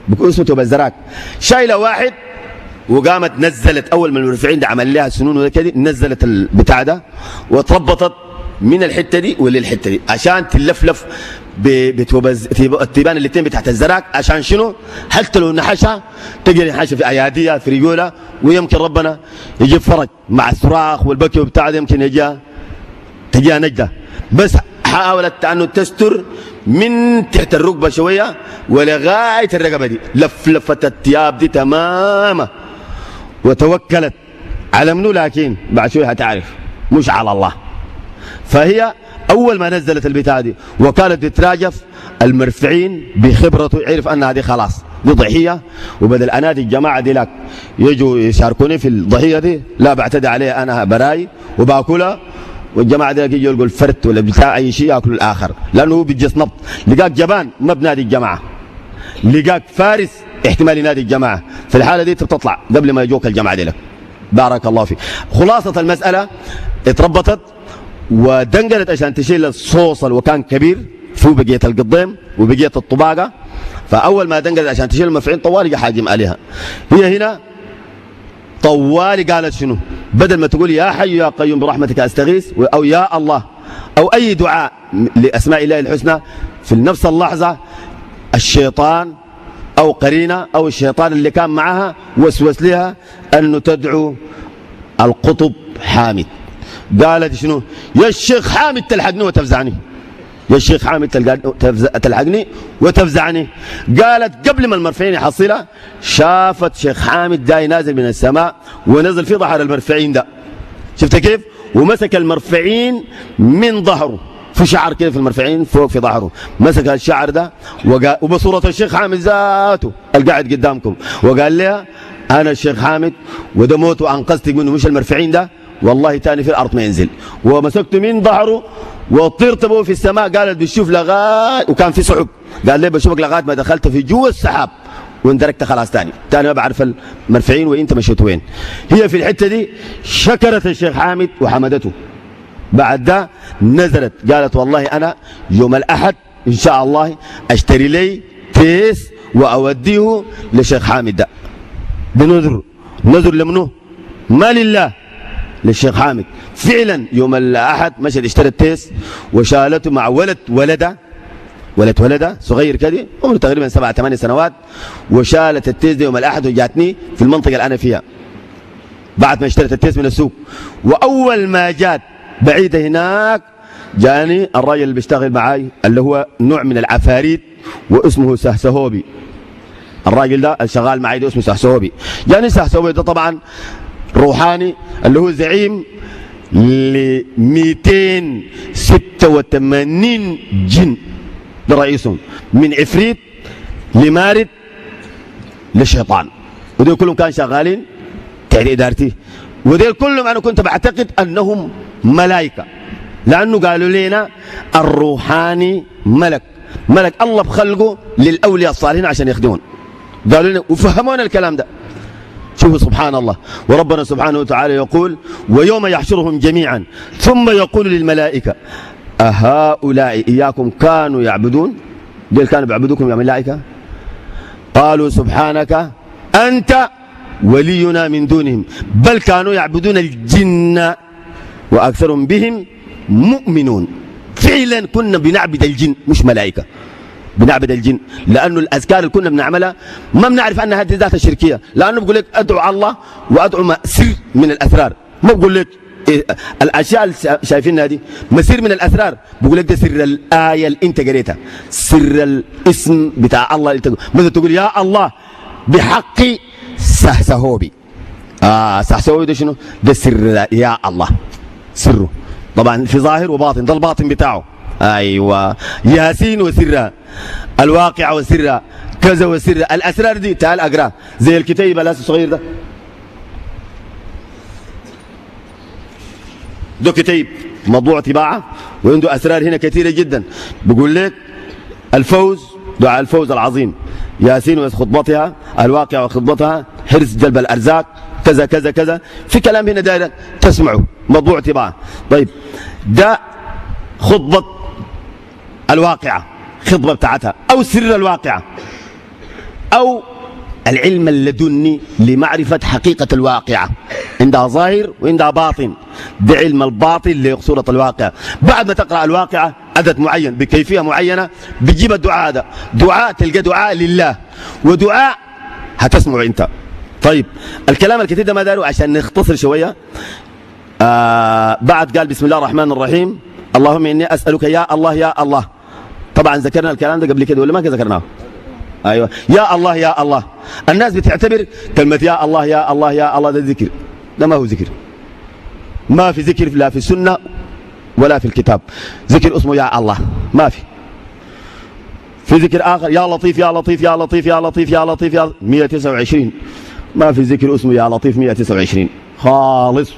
بيكون اسمه توب الزراك. شايله واحد وقامت نزلت اول ما المرفعين ده عمل لها سنون كده، نزلت البتاع ده وتربطت من الحته دي وللحته دي عشان تلفلف التيبان الاثنين بتاعت الزراك عشان شنو؟ حتى لو نحشها تجي نحشها في اياديه في رجوله، ويمكن ربنا يجيب فرج مع الصراخ والبكي وبتاع ده، يمكن تجيها نجده. بس حاولت انه تستر من تحت الركبه شويه ولغايه الرقبه دي، لفت الثياب دي تماما وتوكلت على منو، لكن بعد شويه هتعرف مش على الله. فهي اول ما نزلت البتاعه دي وكانت تتراجف، المرفعين بخبرته عرف ان هذه خلاص دي ضحيه، وبدل انادي الجماعه دي لك يجوا يشاركوني في الضحيه دي، لا بعتدي عليها انا براي وباكلها، والجماعه دي يجوا يلقوا الفرت ولا بتاع اي شيء ياكلوا الاخر، لانه هو بيجس نبط. لقاك جبان ما بنادي الجماعه، لقاك فارس احتمال ينادي الجماعه، في الحاله دي تطلع قبل ما يجوك الجماعه دي لك. بارك الله فيك. خلاصه المساله اتربطت ودنقلت عشان تشيل الصوص اللي كان كبير فيه بقيه القضيم وبقيه الطباقه. فاول ما دنقلت عشان تشيل المرفعين طوالي جا حاجم عليها. هي هنا طوالي قالت شنو؟ بدل ما تقول يا حي يا قيوم برحمتك استغيث او يا الله او اي دعاء لاسماء الله الحسنى، في نفس اللحظه الشيطان او قرينه او الشيطان اللي كان معها وسوس لها انه تدعو القطب حامد. قالت شنو؟ يا الشيخ حامد تلحقني وتفزعني، يا الشيخ حامد تلحقني وتفزعني. قالت قبل ما المرفعين يحصلها شافت شيخ حامد جاي نازل من السماء ونزل في ظهر المرفعين ده، شفت كيف؟ ومسك المرفعين من ظهره، في شعر كده في المرفعين فوق في ظهره، مسك الشعر ده وبصورة الشيخ حامد ذاته القاعد قدامكم، وقال لها انا الشيخ حامد وده موت وانقذتك منه مش المرفعين ده، والله تاني في الارض ما ينزل. ومسكته من ظهره وطرت به في السماء. قالت بتشوف لغايه، وكان في سحب، قال لي بشوفك لغايه ما دخلت في جوا السحاب واندركت خلاص تاني ما بعرف المرفعين وانت مشيت وين. هي في الحته دي شكرت الشيخ حامد وحمدته. بعد ده نزلت قالت والله انا يوم الاحد ان شاء الله اشتري لي تيس واوديه لشيخ حامد ده بنذر. نذر لمنه؟ ما لله، للشيخ حامد. فعلا يوم الاحد مشت اشترت تيس وشالته مع ولد صغير كده عمره تقريبا 7 8 سنوات، وشالت التيس دي يوم الاحد وجاتني في المنطقه اللي انا فيها بعد ما اشترت التيس من السوق. واول ما جات بعيده هناك جاني الراجل اللي بيشتغل معاي اللي هو نوع من العفاريت واسمه سهسهوبي. الراجل ده الشغال معي ده اسمه سهسهوبي. جاني سهسهوبي ده طبعا روحاني اللي هو زعيم ل 286 جن، ده رئيسهم، من عفريت لمارد لشيطان، ودول كلهم كانوا شغالين تحت ادارتي. ودول كلهم انا كنت بعتقد انهم ملائكه، لانه قالوا لنا الروحاني ملك الله بخلقه للاولياء الصالحين عشان يخدمون. قالوا لنا وفهمونا الكلام ده. شوفوا سبحان الله. وربنا سبحانه وتعالى يقول ويوم يحشرهم جميعا ثم يقول للملائكة أهؤلاء إياكم كانوا يعبدون؟ دول كانوا بيعبدوكم يا ملائكة؟ قالوا سبحانك أنت ولينا من دونهم بل كانوا يعبدون الجن وأكثرهم بهم مؤمنون. فعلا كنا بنعبد الجن مش ملائكة، بنعبد الجن، لانه الاذكار اللي كنا بنعملها ما بنعرف انها هذه ذاتها شركيه، لانه بقول لك ادعو على الله وادعو سر من الاسرار، ما بقول لك إيه الاشياء اللي شايفينها دي مسير من الاسرار، بقول لك ده سر الايه اللي انت قريتها، سر الاسم بتاع الله اللي مثلا تقول يا الله بحق سهسهوبي. سهسهوبي ده شنو؟ ده سر يا الله، سره طبعا في ظاهر وباطن، ده الباطن بتاعه. ايوه ياسين وسرها، الواقع وسرها، كذا وسرها، الاسرار دي تعال اقرا زي الكتيب الصغير ده. ده كتيب مطبوع طباعه وعنده اسرار هنا كثيره جدا. بيقول لك الفوز، دعاء الفوز العظيم، ياسين وخطبتها، الواقع وخطبتها، حرص جلب الارزاق، كذا كذا كذا، في كلام هنا داير تسمعه مطبوع طباعه. طيب ده خطبه الواقعة، خطبة بتاعتها أو سر الواقعة أو العلم اللدني لمعرفة حقيقة الواقعة، عندها ظاهر وعندها باطن. ده علم الباطن لصورة الواقع. بعد ما تقرأ الواقعة عدد معين بكيفية معينة بتجيب الدعاء ده، دعاء تلقى دعاء لله ودعاء هتسمعه انت. طيب الكلام الكثير ده ما داروا عشان نختصر شوية. بعد قال بسم الله الرحمن الرحيم اللهم إني أسألك يا الله يا الله. طبعا ذكرنا الكلام ده قبل كده ولا ما ذكرناه؟ أيوة يا الله يا الله. الناس بتعتبر كلمة يا الله يا الله يا الله ده ذكر. ده ما هو ذكر، ما في ذكر لا في السنة ولا في الكتاب ذكر اسمه يا الله، ما في ذكر آخر يا لطيف يا لطيف يا لطيف يا لطيف يا لطيف يا 129 ما في ذكر اسمه يا لطيف 129 خالص،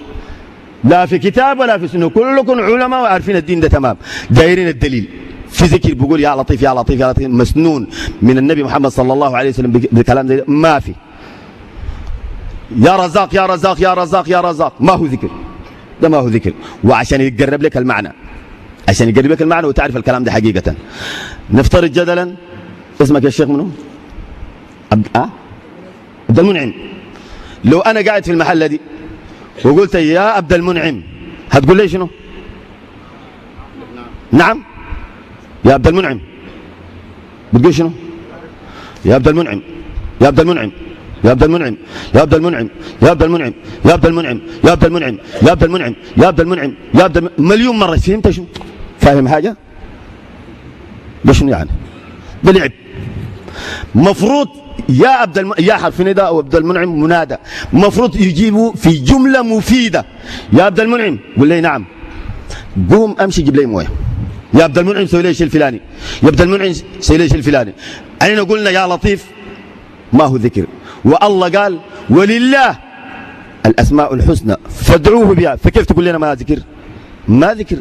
لا في كتاب ولا في سنة. كلكم علماء وعارفين الدين ده تمام، دايرين الدليل. في ذكر بيقول يا لطيف يا لطيف يا لطيف مسنون من النبي محمد صلى الله عليه وسلم بكلام ده ما في. يا رزاق يا رزاق يا رزاق يا رزاق ما هو ذكر، ده ما هو ذكر. وعشان يقرب لك المعنى، عشان يقرب لك المعنى وتعرف الكلام ده حقيقة. نفترض جدلا اسمك يا شيخ منو؟ عبد المنعم. لو أنا قاعد في المحل دي وقلت يا عبد المنعم هتقول لي شنو؟ نعم يا عبد المنعم. بتقول شنو؟ يا عبد المنعم يا عبد المنعم يا عبد المنعم يا عبد المنعم يا عبد المنعم يا عبد المنعم يا عبد المنعم يا عبد المنعم يا عبد المنعم يا عبد مليون مرة. فهمت شنو؟ فاهم حاجة؟ ده شنو يعني؟ ده لعب. مفروض يا يا حرف نداء او عبد المنعم منادى، مفروض يجيبوا في جملة مفيدة. يا عبد المنعم قول لي نعم، قوم امشي جيب لي مويه. يا عبد المنعم سوي لي الشيء الفلاني، يا عبد المنعم سوي لي الشيء الفلاني. علينا قلنا يا لطيف ما هو ذكر، والله قال ولله الاسماء الحسنى فادعوه بها. فكيف تقول لنا ما ذكر؟ ما ذكر.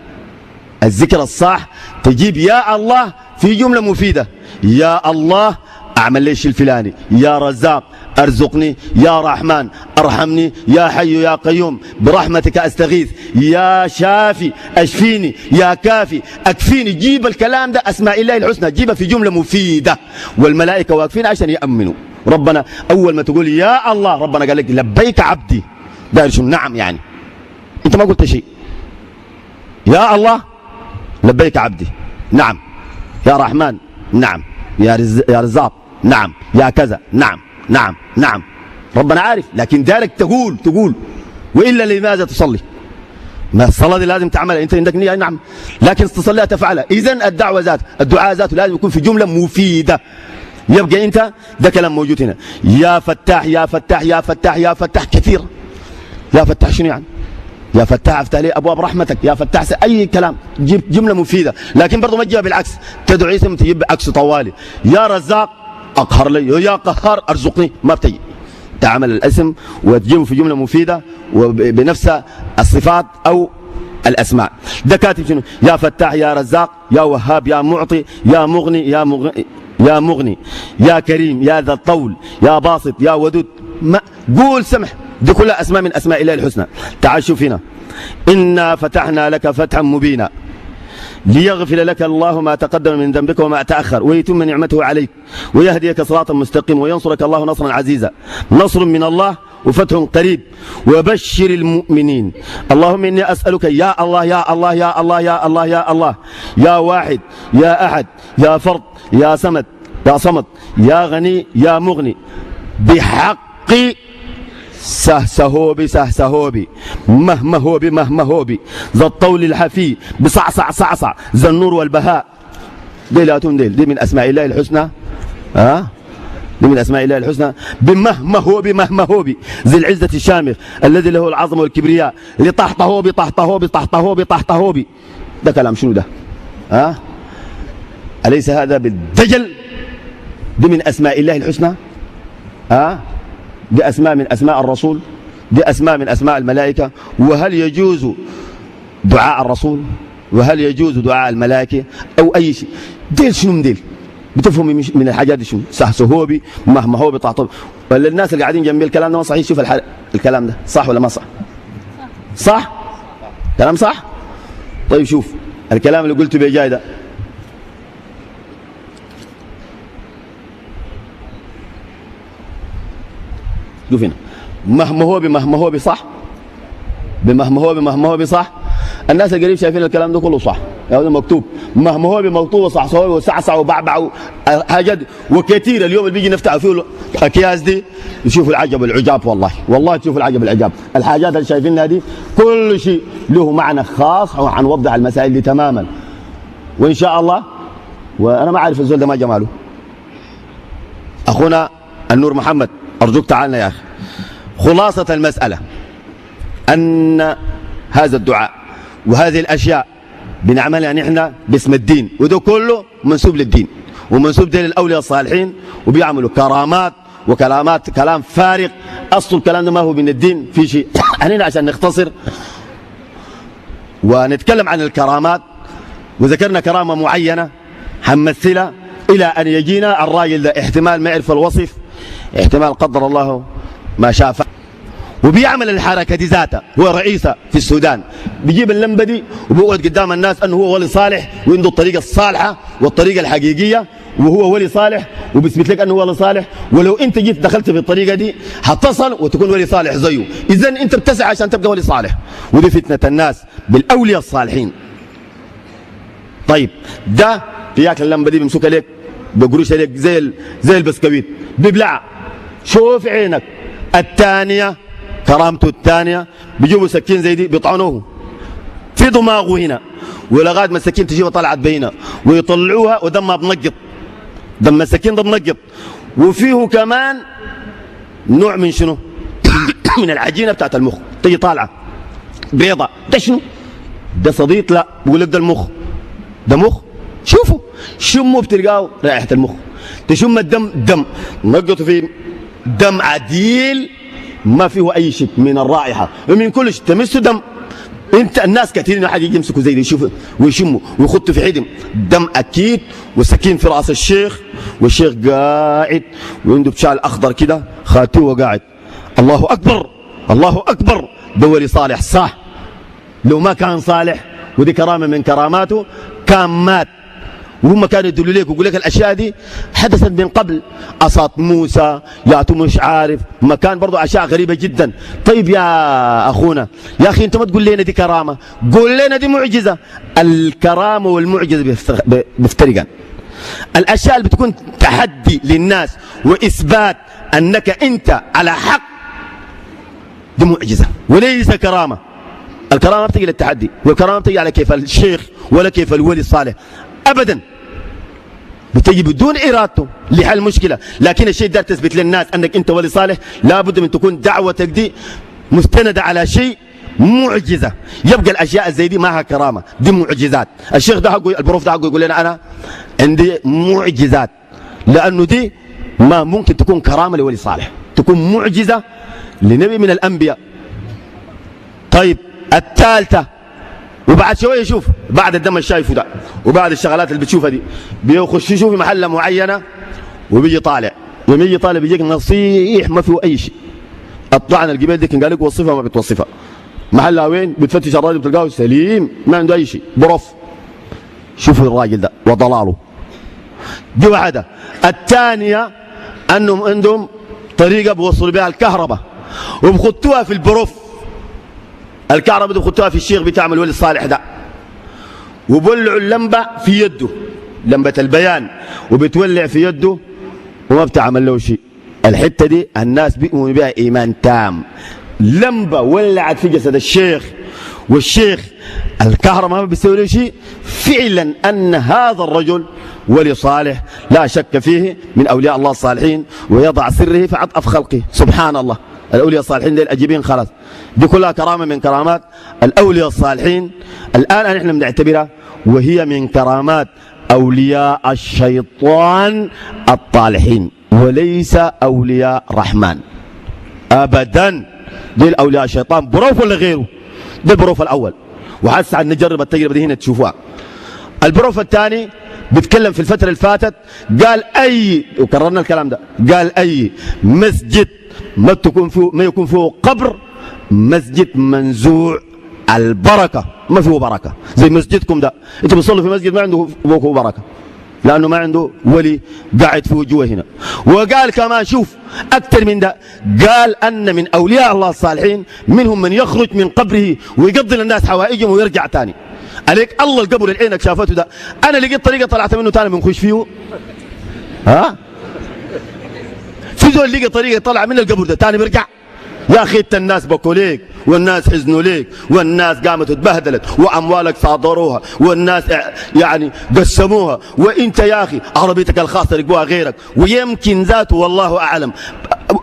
الذكر الصح تجيب يا الله في جملة مفيدة. يا الله اعمل لي الشيء الفلاني، يا رزاق ارزقني، يا رحمن ارحمني، يا حي يا قيوم برحمتك استغيث، يا شافي اشفيني، يا كافي اكفيني. جيب الكلام ده اسماء الله الحسنى جيبها في جمله مفيده، والملائكه واقفين عشان يامنوا. ربنا اول ما تقول يا الله ربنا قال لك لبيك عبدي. داير شنو؟ نعم يعني انت ما قلت شيء. يا الله لبيك عبدي نعم، يا رحمن نعم، يا رزاق نعم، يا كذا نعم نعم نعم. ربنا عارف، لكن دارك تقول وإلا لماذا تصلي؟ ما الصلاة دي لازم تعملها، انت عندك نية نعم، لكن تصليها تفعلها. إذن الدعوة الدعاء ذاته لازم يكون في جملة مفيدة. يبقى انت ده كلام موجود هنا. يا فتاح يا فتاح يا فتاح يا فتاح كثير. يا فتاح شنو يعني؟ يا فتاح افتح لي ابواب رحمتك، يا فتاح اي كلام. جيب جمله مفيده، لكن برضه ما تجيبها بالعكس. تدعو اسم تجيب عكس طوالي. يا رزاق اقهر لي، يا قهار ارزقني، ما بتجي. تعمل الاسم وتجيبه في جمله مفيده وبنفس الصفات او الاسماء. ده كاتب شنو؟ يا فتاح يا رزاق يا وهاب يا معطي يا مغني يا مغني يا كريم يا ذا الطول يا باسط يا ودود. ما قول سمح، دي كلها أسماء من أسماء الله الحسنى. تعال شوف هنا. إنا فتحنا لك فتحا مبينا ليغفر لك الله ما تقدم من ذنبك وما تأخر ويتم نعمته عليك ويهديك صراطا مستقيما وينصرك الله نصرا عزيزا. نصر من الله وفتح قريب وبشر المؤمنين. اللهم إني أسألك يا الله يا الله يا الله يا الله يا الله يا واحد يا أحد يا فرد يا صمد يا غني يا مغني بحق سهسهوبي مهمهوبي ذا الطول الحفي بصعصع ذا النور والبهاء. دي لا دي من أسماء الله الحسنى. دي من أسماء الله الحسنى. بمهمهوبي ذي العزة الشامخ الذي له العظمة والكبرياء لطحطهوبي. ده كلام شنو ده؟ أليس هذا بالدجل؟ دي من أسماء الله الحسنى. دي أسماء من أسماء الرسول، دي أسماء من أسماء الملائكة. وهل يجوز دعاء الرسول؟ وهل يجوز دعاء الملائكة أو أي شيء؟ ديل شنو ديل؟ بتفهم من الحاجات دي شنو؟ سهسهوبي مهمهوبي طحطهوبي. ولا الناس اللي قاعدين جنبي الكلام ده ما صحيح؟ شوف الكلام ده صح ولا ما صح؟ صح؟ كلام صح؟ طيب شوف الكلام اللي قلته بيجاي ده. شوف هنا مهما هو بصح بمهما هو بصح. الناس القريب شايفين الكلام ده كله صح، هذا مكتوب مهما هو بمكتوب وصحصحوا وسعسع وبعبع حاجات وكثير. اليوم اللي بيجي نفتح فيه الاكياس دي يشوفوا العجب والعجاب، والله تشوفوا العجب والعجاب. الحاجات اللي شايفينها دي كل شيء له معنى خاص، وحنوضح المسائل دي تماما وان شاء الله. وانا ما عارف الزول ده ما جماله. اخونا النور محمد ارجوك تعالنا يا اخي. خلاصه المساله ان هذا الدعاء وهذه الاشياء بنعملها نحن باسم الدين، وده كله منسوب للدين ومنسوب ده للاولياء الصالحين، وبيعملوا كرامات وكلامات كلام فارغ. اصل الكلام ده ما هو من الدين في شيء. احنا عشان نختصر ونتكلم عن الكرامات وذكرنا كرامه معينه حنمثلها الى ان يجينا الراجل ده. احتمال ما يعرف الوصف، احتمال قدر الله ما شاء. وبيعمل الحركه دي ذاتها، هو رئيسها في السودان، بيجيب اللمبه دي وبيقعد قدام الناس انه هو ولي صالح وعنده الطريقه الصالحه والطريقه الحقيقيه، وهو ولي صالح وبيثبت لك انه ولي صالح. ولو انت جيت دخلت في الطريقه دي هتصل وتكون ولي صالح زيه. اذا انت بتسعى عشان تبقى ولي صالح، ودي فتنه الناس بالاولياء الصالحين. طيب ده بياكل اللمبه دي بيمسكها لك بقروش لك زي البسكويت بيبلعها. شوف عينك. الثانيه كرامته الثانيه بيجيبوا سكين زي دي بيطعنوه في دماغه هنا، ولغايه ما السكين تجيبها طلعت بينها ويطلعوها ودمها بنقط، دم السكين ده بنقط. وفيه كمان نوع من شنو؟ من العجينه بتاعت المخ تجي طالعه بيضه. ده شنو؟ ده صديق؟ لا، بيقول لك ده المخ. ده مخ. شوفوا شموا بتلقاه رائحه المخ. تشم الدم، دم نقطوا فيه دم عديل ما فيه اي شيء من الرائحه ومن كل شيء، تمسوا دم. انت الناس كثيرين حاجه يمسكوا زي دي يشوفوا ويشموا ويخطوا في حدم دم اكيد، والسكين في راس الشيخ، والشيخ قاعد وعنده بشال اخضر كده خاتوه وقاعد. الله اكبر الله اكبر، ده ولي صالح صح. لو ما كان صالح ودي كرامه من كراماته كان مات. وهم كانوا يدلوا لك ويقول لك الاشياء دي حدثت من قبل، اصات موسى ياتوا مش عارف مكان، برضو اشياء غريبه جدا. طيب يا اخونا يا اخي انت ما تقول لنا دي كرامه، قول لنا دي معجزه. الكرامه والمعجزه بيفترقان. الاشياء اللي بتكون تحدي للناس واثبات انك انت على حق دي معجزه وليس كرامه. الكرامه بتجي للتحدي، والكرامه بتجي على كيف الشيخ ولا كيف الولي الصالح ابدا، بتجي بدون ارادته لحل مشكله. لكن الشيء ده تثبت للناس انك انت ولي صالح، لابد من تكون دعوتك دي مستنده على شيء معجزه. يبقى الاشياء زي دي معها كرامه، دي معجزات. الشيخ ده حقه البروف ده حقه يقول لنا انا عندي معجزات، لانه دي ما ممكن تكون كرامه لولي صالح، تكون معجزه لنبي من الانبياء. طيب الثالثه، وبعد شويه شوف بعد الدم اللي شايفه ده وبعد الشغلات اللي بتشوفها دي بيخش يشوف في محله معينه وبيجي طالع. لما يجي طالع بيجيك نصيح ما فيه اي شيء. الطعن الجبال دي كان قال لك وصفها ما بتوصفها. محلها وين؟ بتفتش الراجل بتلقاه سليم ما عنده اي شيء، بروف. شوفوا الراجل ده وضلاله. دي واحده. الثانيه انهم عندهم طريقه بيوصلوا بها الكهرباء وبخطوها في البروف. الكهرباء دي بخطوها في الشيخ بتاع الولي الصالح ده، وبولعوا اللمبه في يده، لمبه البيان، وبتولع في يده وما بتعمل له شيء. الحته دي الناس بيؤمنوا بها ايمان تام. لمبه ولعت في جسد الشيخ والشيخ الكهرباء ما بيسوي له شيء، فعلا ان هذا الرجل ولي صالح لا شك فيه من اولياء الله الصالحين، ويضع سره في عطف خلقه. سبحان الله. الاولياء الصالحين دي الاجيبين خلاص، دي كلها كرامه من كرامات الاولياء الصالحين. الان احنا بنعتبرها وهي من كرامات اولياء الشيطان الطالحين، وليس اولياء رحمن ابدا. دي الاولياء الشيطان بروف ولا غيره؟ ده البروف الاول، وهسه نجرب التجربه دي هنا تشوفوها. البروف الثاني بيتكلم في الفتره اللي فاتت، قال اي، وكررنا الكلام ده، قال اي مسجد ما يكون فيه قبر، مسجد منزوع البركه، ما فيه بركه. زي مسجدكم ده، انتوا بتصلوا في مسجد ما عنده بركه، لأنه ما عنده ولي قاعد في وجوه هنا. وقال كمان شوف أكثر من ده، قال أن من أولياء الله الصالحين منهم من يخرج من قبره ويقضي للناس حوائجهم ويرجع تاني. عليك الله القبر اللي عينك شافته ده، أنا لقيت طريقة طلعت منه تاني بنخش فيه. ها؟ في زول لقى طريقة طلع من القبر ده تاني بيرجع. يا أخي أنت الناس بكوا ليك والناس حزنوا ليك والناس قامت اتبهدلت وأموالك صادروها والناس يعني قسموها، وأنت يا أخي عربيتك الخاصة ركبوها غيرك ويمكن ذاته والله أعلم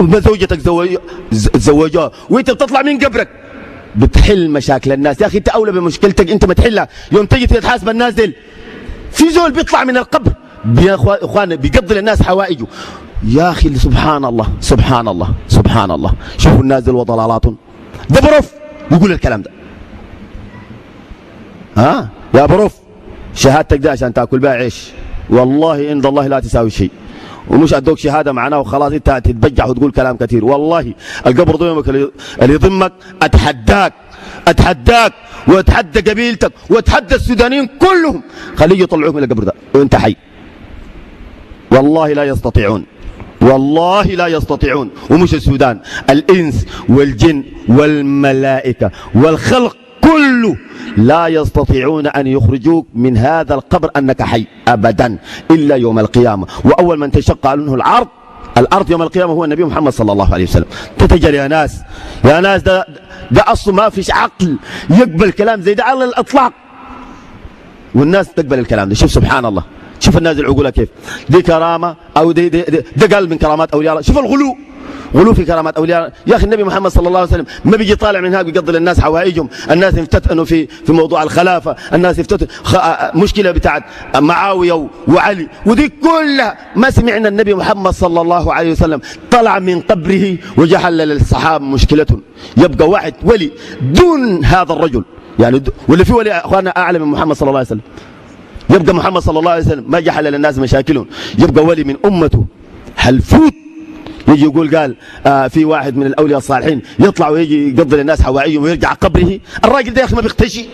زوجتك تزوجوها وأنت بتطلع من قبرك بتحل مشاكل الناس. يا أخي أنت أولى بمشكلتك أنت ما تحلها، يوم تجي تتحاسب الناس ديل. في زول بيطلع من القبر يا إخوانا بيقضي للناس حوائجه. يا أخي سبحان الله سبحان الله سبحان الله. شوفوا الناس دول وضلالاتهم. ده بروف يقول الكلام ده. ها يا بروف شهادتك ده عشان تاكل بها عيش، والله عند الله لا تساوي شيء. ومش ادوك شهاده معناه وخلاص انت تتبجح وتقول كلام كثير. والله القبر ضيمك اللي يضمك اتحداك واتحدى قبيلتك واتحدى السودانيين كلهم، خليه يطلعوك من القبر ده وانت حي. والله لا يستطيعون، والله لا يستطيعون. ومش السودان، الإنس والجن والملائكة والخلق كله لا يستطيعون أن يخرجوك من هذا القبر أنك حي أبدا إلا يوم القيامة. وأول من تشق عنه الأرض يوم القيامة هو النبي محمد صلى الله عليه وسلم. تتجر يا ناس ده أصله ما فيش عقل يقبل كلام زي ده على الإطلاق، والناس تقبل الكلام ده. شوف سبحان الله، شوف الناس العقولة كيف. دي كرامة أو ده قال من كرامات أولياء الله. شوف غلو في كرامات أولياء. يا أخي النبي محمد صلى الله عليه وسلم ما بيجي طالع من هناك بيقضي للناس حوائجهم. الناس يفتتنوا في موضوع الخلافة، الناس يفتتنوا مشكلة بتاعت معاوية وعلي، ودي كلها ما سمعنا النبي محمد صلى الله عليه وسلم طلع من قبره وجحل للصحابة مشكلتهم. يبقى واحد ولي دون هذا الرجل يعني، واللي في ولي أخواننا أعلى من محمد صلى الله عليه وسلم. يبقى محمد صلى الله عليه وسلم ما جحل للناس مشاكلهم، يبقى ولي من أمته هالفوت يجي يقول قال في واحد من الأولياء الصالحين يطلع ويجي يقضي للناس حوائجهم ويرجع قبره. الراجل ده يا أخي ما بيختشي.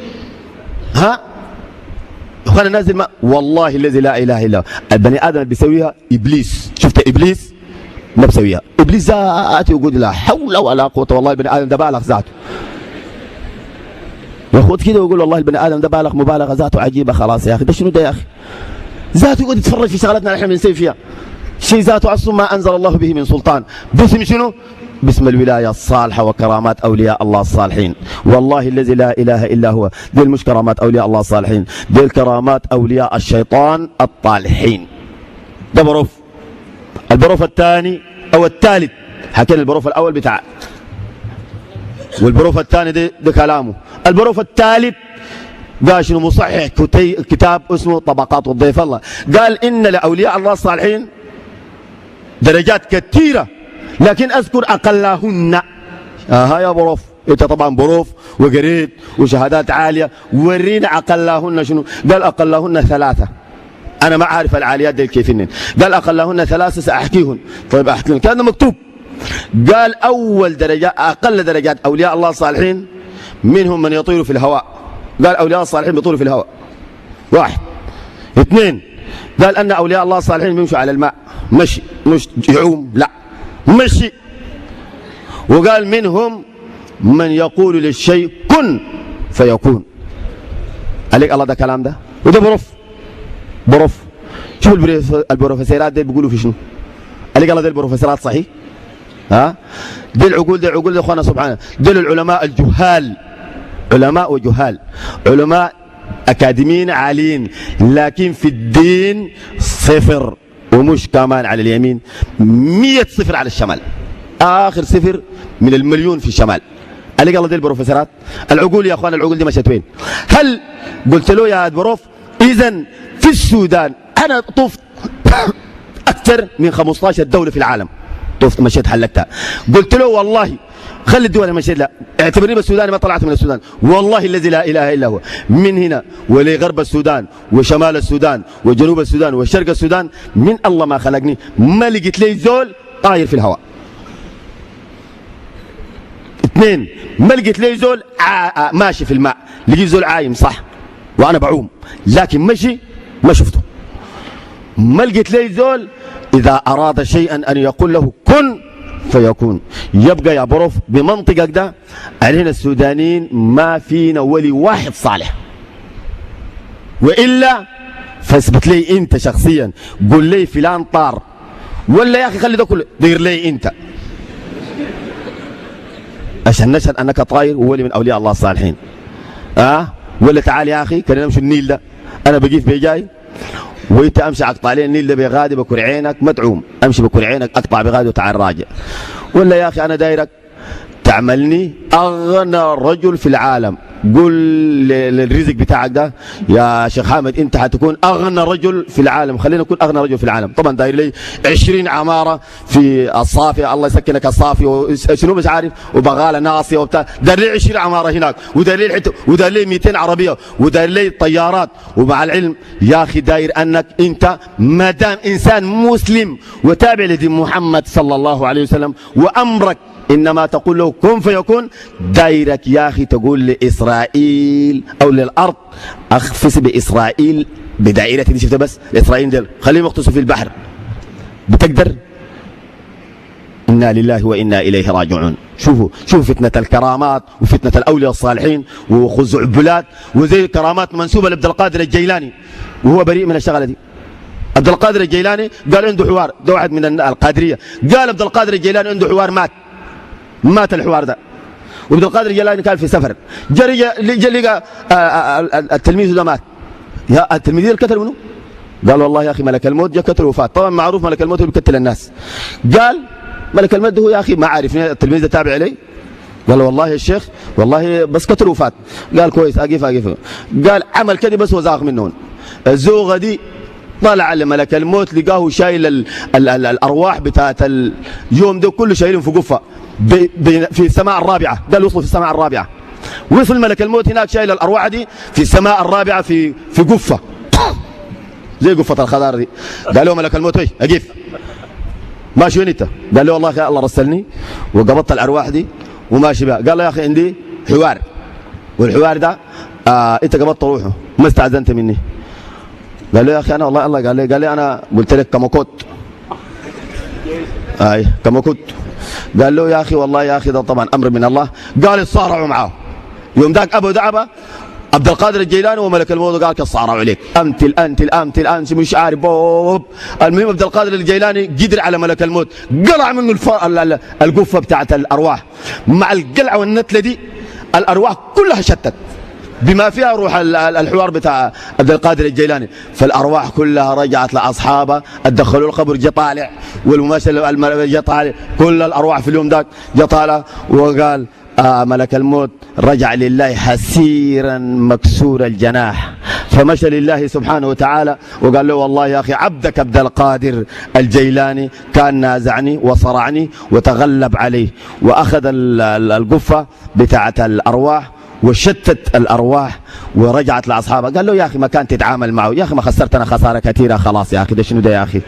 ها أخوانا الناس ما والله الذي لا إله إلا هو البني آدم بيسويها إبليس. شفت إبليس ما بيسويها. إبليس ذاته يقول لا حول ولا قوة، والله البني آدم ده بالغ ذاته ياخد كده ويقول والله البني ادم ده بالغ مبالغه ذاته عجيبه. خلاص يا اخي ده شنو ده يا اخي؟ ذاته يقعد يتفرج في شغلاتنا نحن بنسوي فيها شيء ذاته اصلا ما انزل الله به من سلطان، باسم شنو؟ باسم الولايه الصالحه وكرامات اولياء الله الصالحين. والله الذي لا اله الا هو دي مش كرامات اولياء الله الصالحين، دي الكرامات اولياء الشيطان الطالحين. ده بروف. البروف الثاني او الثالث حكينا البروف الاول بتاع، والبروف الثاني ده كلامه. البروف الثالث قال شنو؟ مصحح كتاب اسمه طبقات الضيف الله، قال إن لأولياء الله الصالحين درجات كثيرة لكن أذكر أقلهن. يا بروف أنت طبعا بروف وقريت وشهادات عالية، ورينا أقلهن شنو؟ قال أقلهن ثلاثة. أنا ما عارف العاليات دي كيف إنن. قال أقلهن ثلاثة سأحكيهن. طيب أحكيهن، كان مكتوب. قال أول درجة أقل درجات أولياء الله الصالحين منهم من يطير في الهواء. قال أولياء الصالحين بيطيروا في الهواء. واحد. اثنين قال أن أولياء الله الصالحين بيمشوا على الماء مشي، مش يعوم لا مشي. وقال منهم من يقول للشيء كن فيكون. عليك الله ده كلام ده، وده بروف. شوف البروفيسورات دي بيقولوا في شنو؟ عليك الله ده البروفيسورات صحيح؟ دي العقول دي عقول دي اخوانا سبحانه. دي العلماء الجهال، علماء وجهال، علماء اكاديميين عاليين لكن في الدين صفر، ومش كمان على اليمين 100 صفر على الشمال، اخر صفر من المليون في الشمال. عليك الله دي البروفيسورات. العقول يا اخوانا العقول دي مشت وين؟ هل قلت له يا بروف اذا في السودان انا طفت اكثر من 15 دوله في العالم، طفت مشيت حلقتها. قلت له والله خلي الدول مشيت، لا اعتبرني بالسودان ما طلعت من السودان، والله الذي لا اله الا هو من هنا ولغرب السودان وشمال السودان وجنوب السودان وشرق السودان من الله ما خلقني ما لقيت لي زول طاير في الهواء. اثنين ما لقيت لي زول ماشي في الماء، لقيت زول عايم صح وانا بعوم لكن مشي ما شفته. ما لقيت لي زول إذا أراد شيئا أن يقول له كن فيكون. يبقى يا بروف بمنطقك ده علينا السودانيين ما فينا ولي واحد صالح، وإلا فاثبت لي أنت شخصيا، قل لي فلان طار، ولا يا أخي خلي ده كله دير لي أنت عشان نشهد أنك طاير وولي من أولياء الله الصالحين. ولا تعال يا أخي كنا نمشي النيل ده، أنا بقيف بيجاي وانت امشي اقطع لي النيل ده بغادي بكر عينك مدعوم، امشي بكر عينك اقطع بغادي وتعال راجع. ولا يا اخي انا دايرك تعملني اغنى رجل في العالم، قول للرزق بتاعك ده يا شيخ حامد انت حتكون اغنى رجل في العالم، خلينا نكون اغنى رجل في العالم. طبعا داير لي 20 عماره في الصافي، الله يسكنك الصافي وشنو مش عارف، وبغاله ناصيه وبتاع، داير لي 20 عماره هناك، وداير لي حته، وداير لي 200 عربيه، وداير لي طيارات. ومع العلم يا اخي داير انك انت ما دام انسان مسلم وتابع لدين محمد صلى الله عليه وسلم وامرك إنما تقول له كن فيكون، دايرك يا أخي تقول لإسرائيل أو للأرض أخفس بإسرائيل بدائرة دي، شفت بس الإسرائيل دل خليهم يغطسوا في البحر، بتقدر؟ إنا لله وإنا إليه راجعون. شوفوا فتنة الكرامات وفتنة الأولياء الصالحين وخزعبلات، وزي كرامات منسوبة لعبد القادر الجيلاني وهو بريء من الشغلة دي. عبد القادر الجيلاني قال عنده حوار، ده واحد من القادرية قال عبد القادر الجيلاني عنده حوار، مات الحوار ده، وعبد القادر الجيلاني كان في سفر، جري لقى التلميذ ده مات. يا التلميذ اللي قتل منه؟ قال والله يا اخي ملك الموت جاء قتل وفات. طبعا معروف ملك الموت اللي بيقتل الناس. قال ملك الموت ده هو يا اخي ما عارف التلميذ ده تابع علي؟ قال والله يا شيخ والله بس قتل وفات. قال كويس اقف. قال عمل كده بس وزاغ منهم. الزوغه دي طلع لملك الموت لقاه شايل الارواح بتاعت اليوم ده كله شايلهم في قفه في السماء الرابعه. قال وصلوا في السماء الرابعه، وصل ملك الموت هناك شايل الارواح دي في السماء الرابعه في قفه زي قفه الخضار دي. قال له ملك الموت ايه اقف ماشي وين انت؟ قال له والله يا الله رسلني وقبضت الارواح دي وماشي بها. قال له يا اخي عندي حوار، والحوار ده انت قبضت روحه ما استاذنت مني. قال له يا اخي انا والله الله قال لي انا قلت لك كمكوت كمكوت. قال له يا اخي والله يا اخي ده طبعا امر من الله. قال اتصارعوا معاه يوم ذاك ابو دعبه عبد القادر الجيلاني وملك الموت قال اتصارعوا عليك انت الان مش عارف بوب. المهم عبد القادر الجيلاني قدر على ملك الموت، قلع منه القفه بتاعت الارواح. مع القلعه والنتله دي الارواح كلها شتت بما فيها روح الحوار بتاع عبد القادر الجيلاني. فالارواح كلها رجعت لاصحابها، ادخلوا القبر جا طالع، والممثل جا طالع، كل الارواح في اليوم ذاك جا طالع. وقال ملك الموت رجع لله حسيرا مكسور الجناح، فمشى لله سبحانه وتعالى وقال له والله يا اخي عبدك عبد القادر الجيلاني كان نازعني وصرعني وتغلب عليه، واخذ القفه بتاعه الارواح وشتت الارواح ورجعت لاصحابها. قال له يا اخي ما كانت تتعامل معه، يا اخي ما خسرتنا خساره كثيره خلاص يا اخي، ده شنو ده يا اخي؟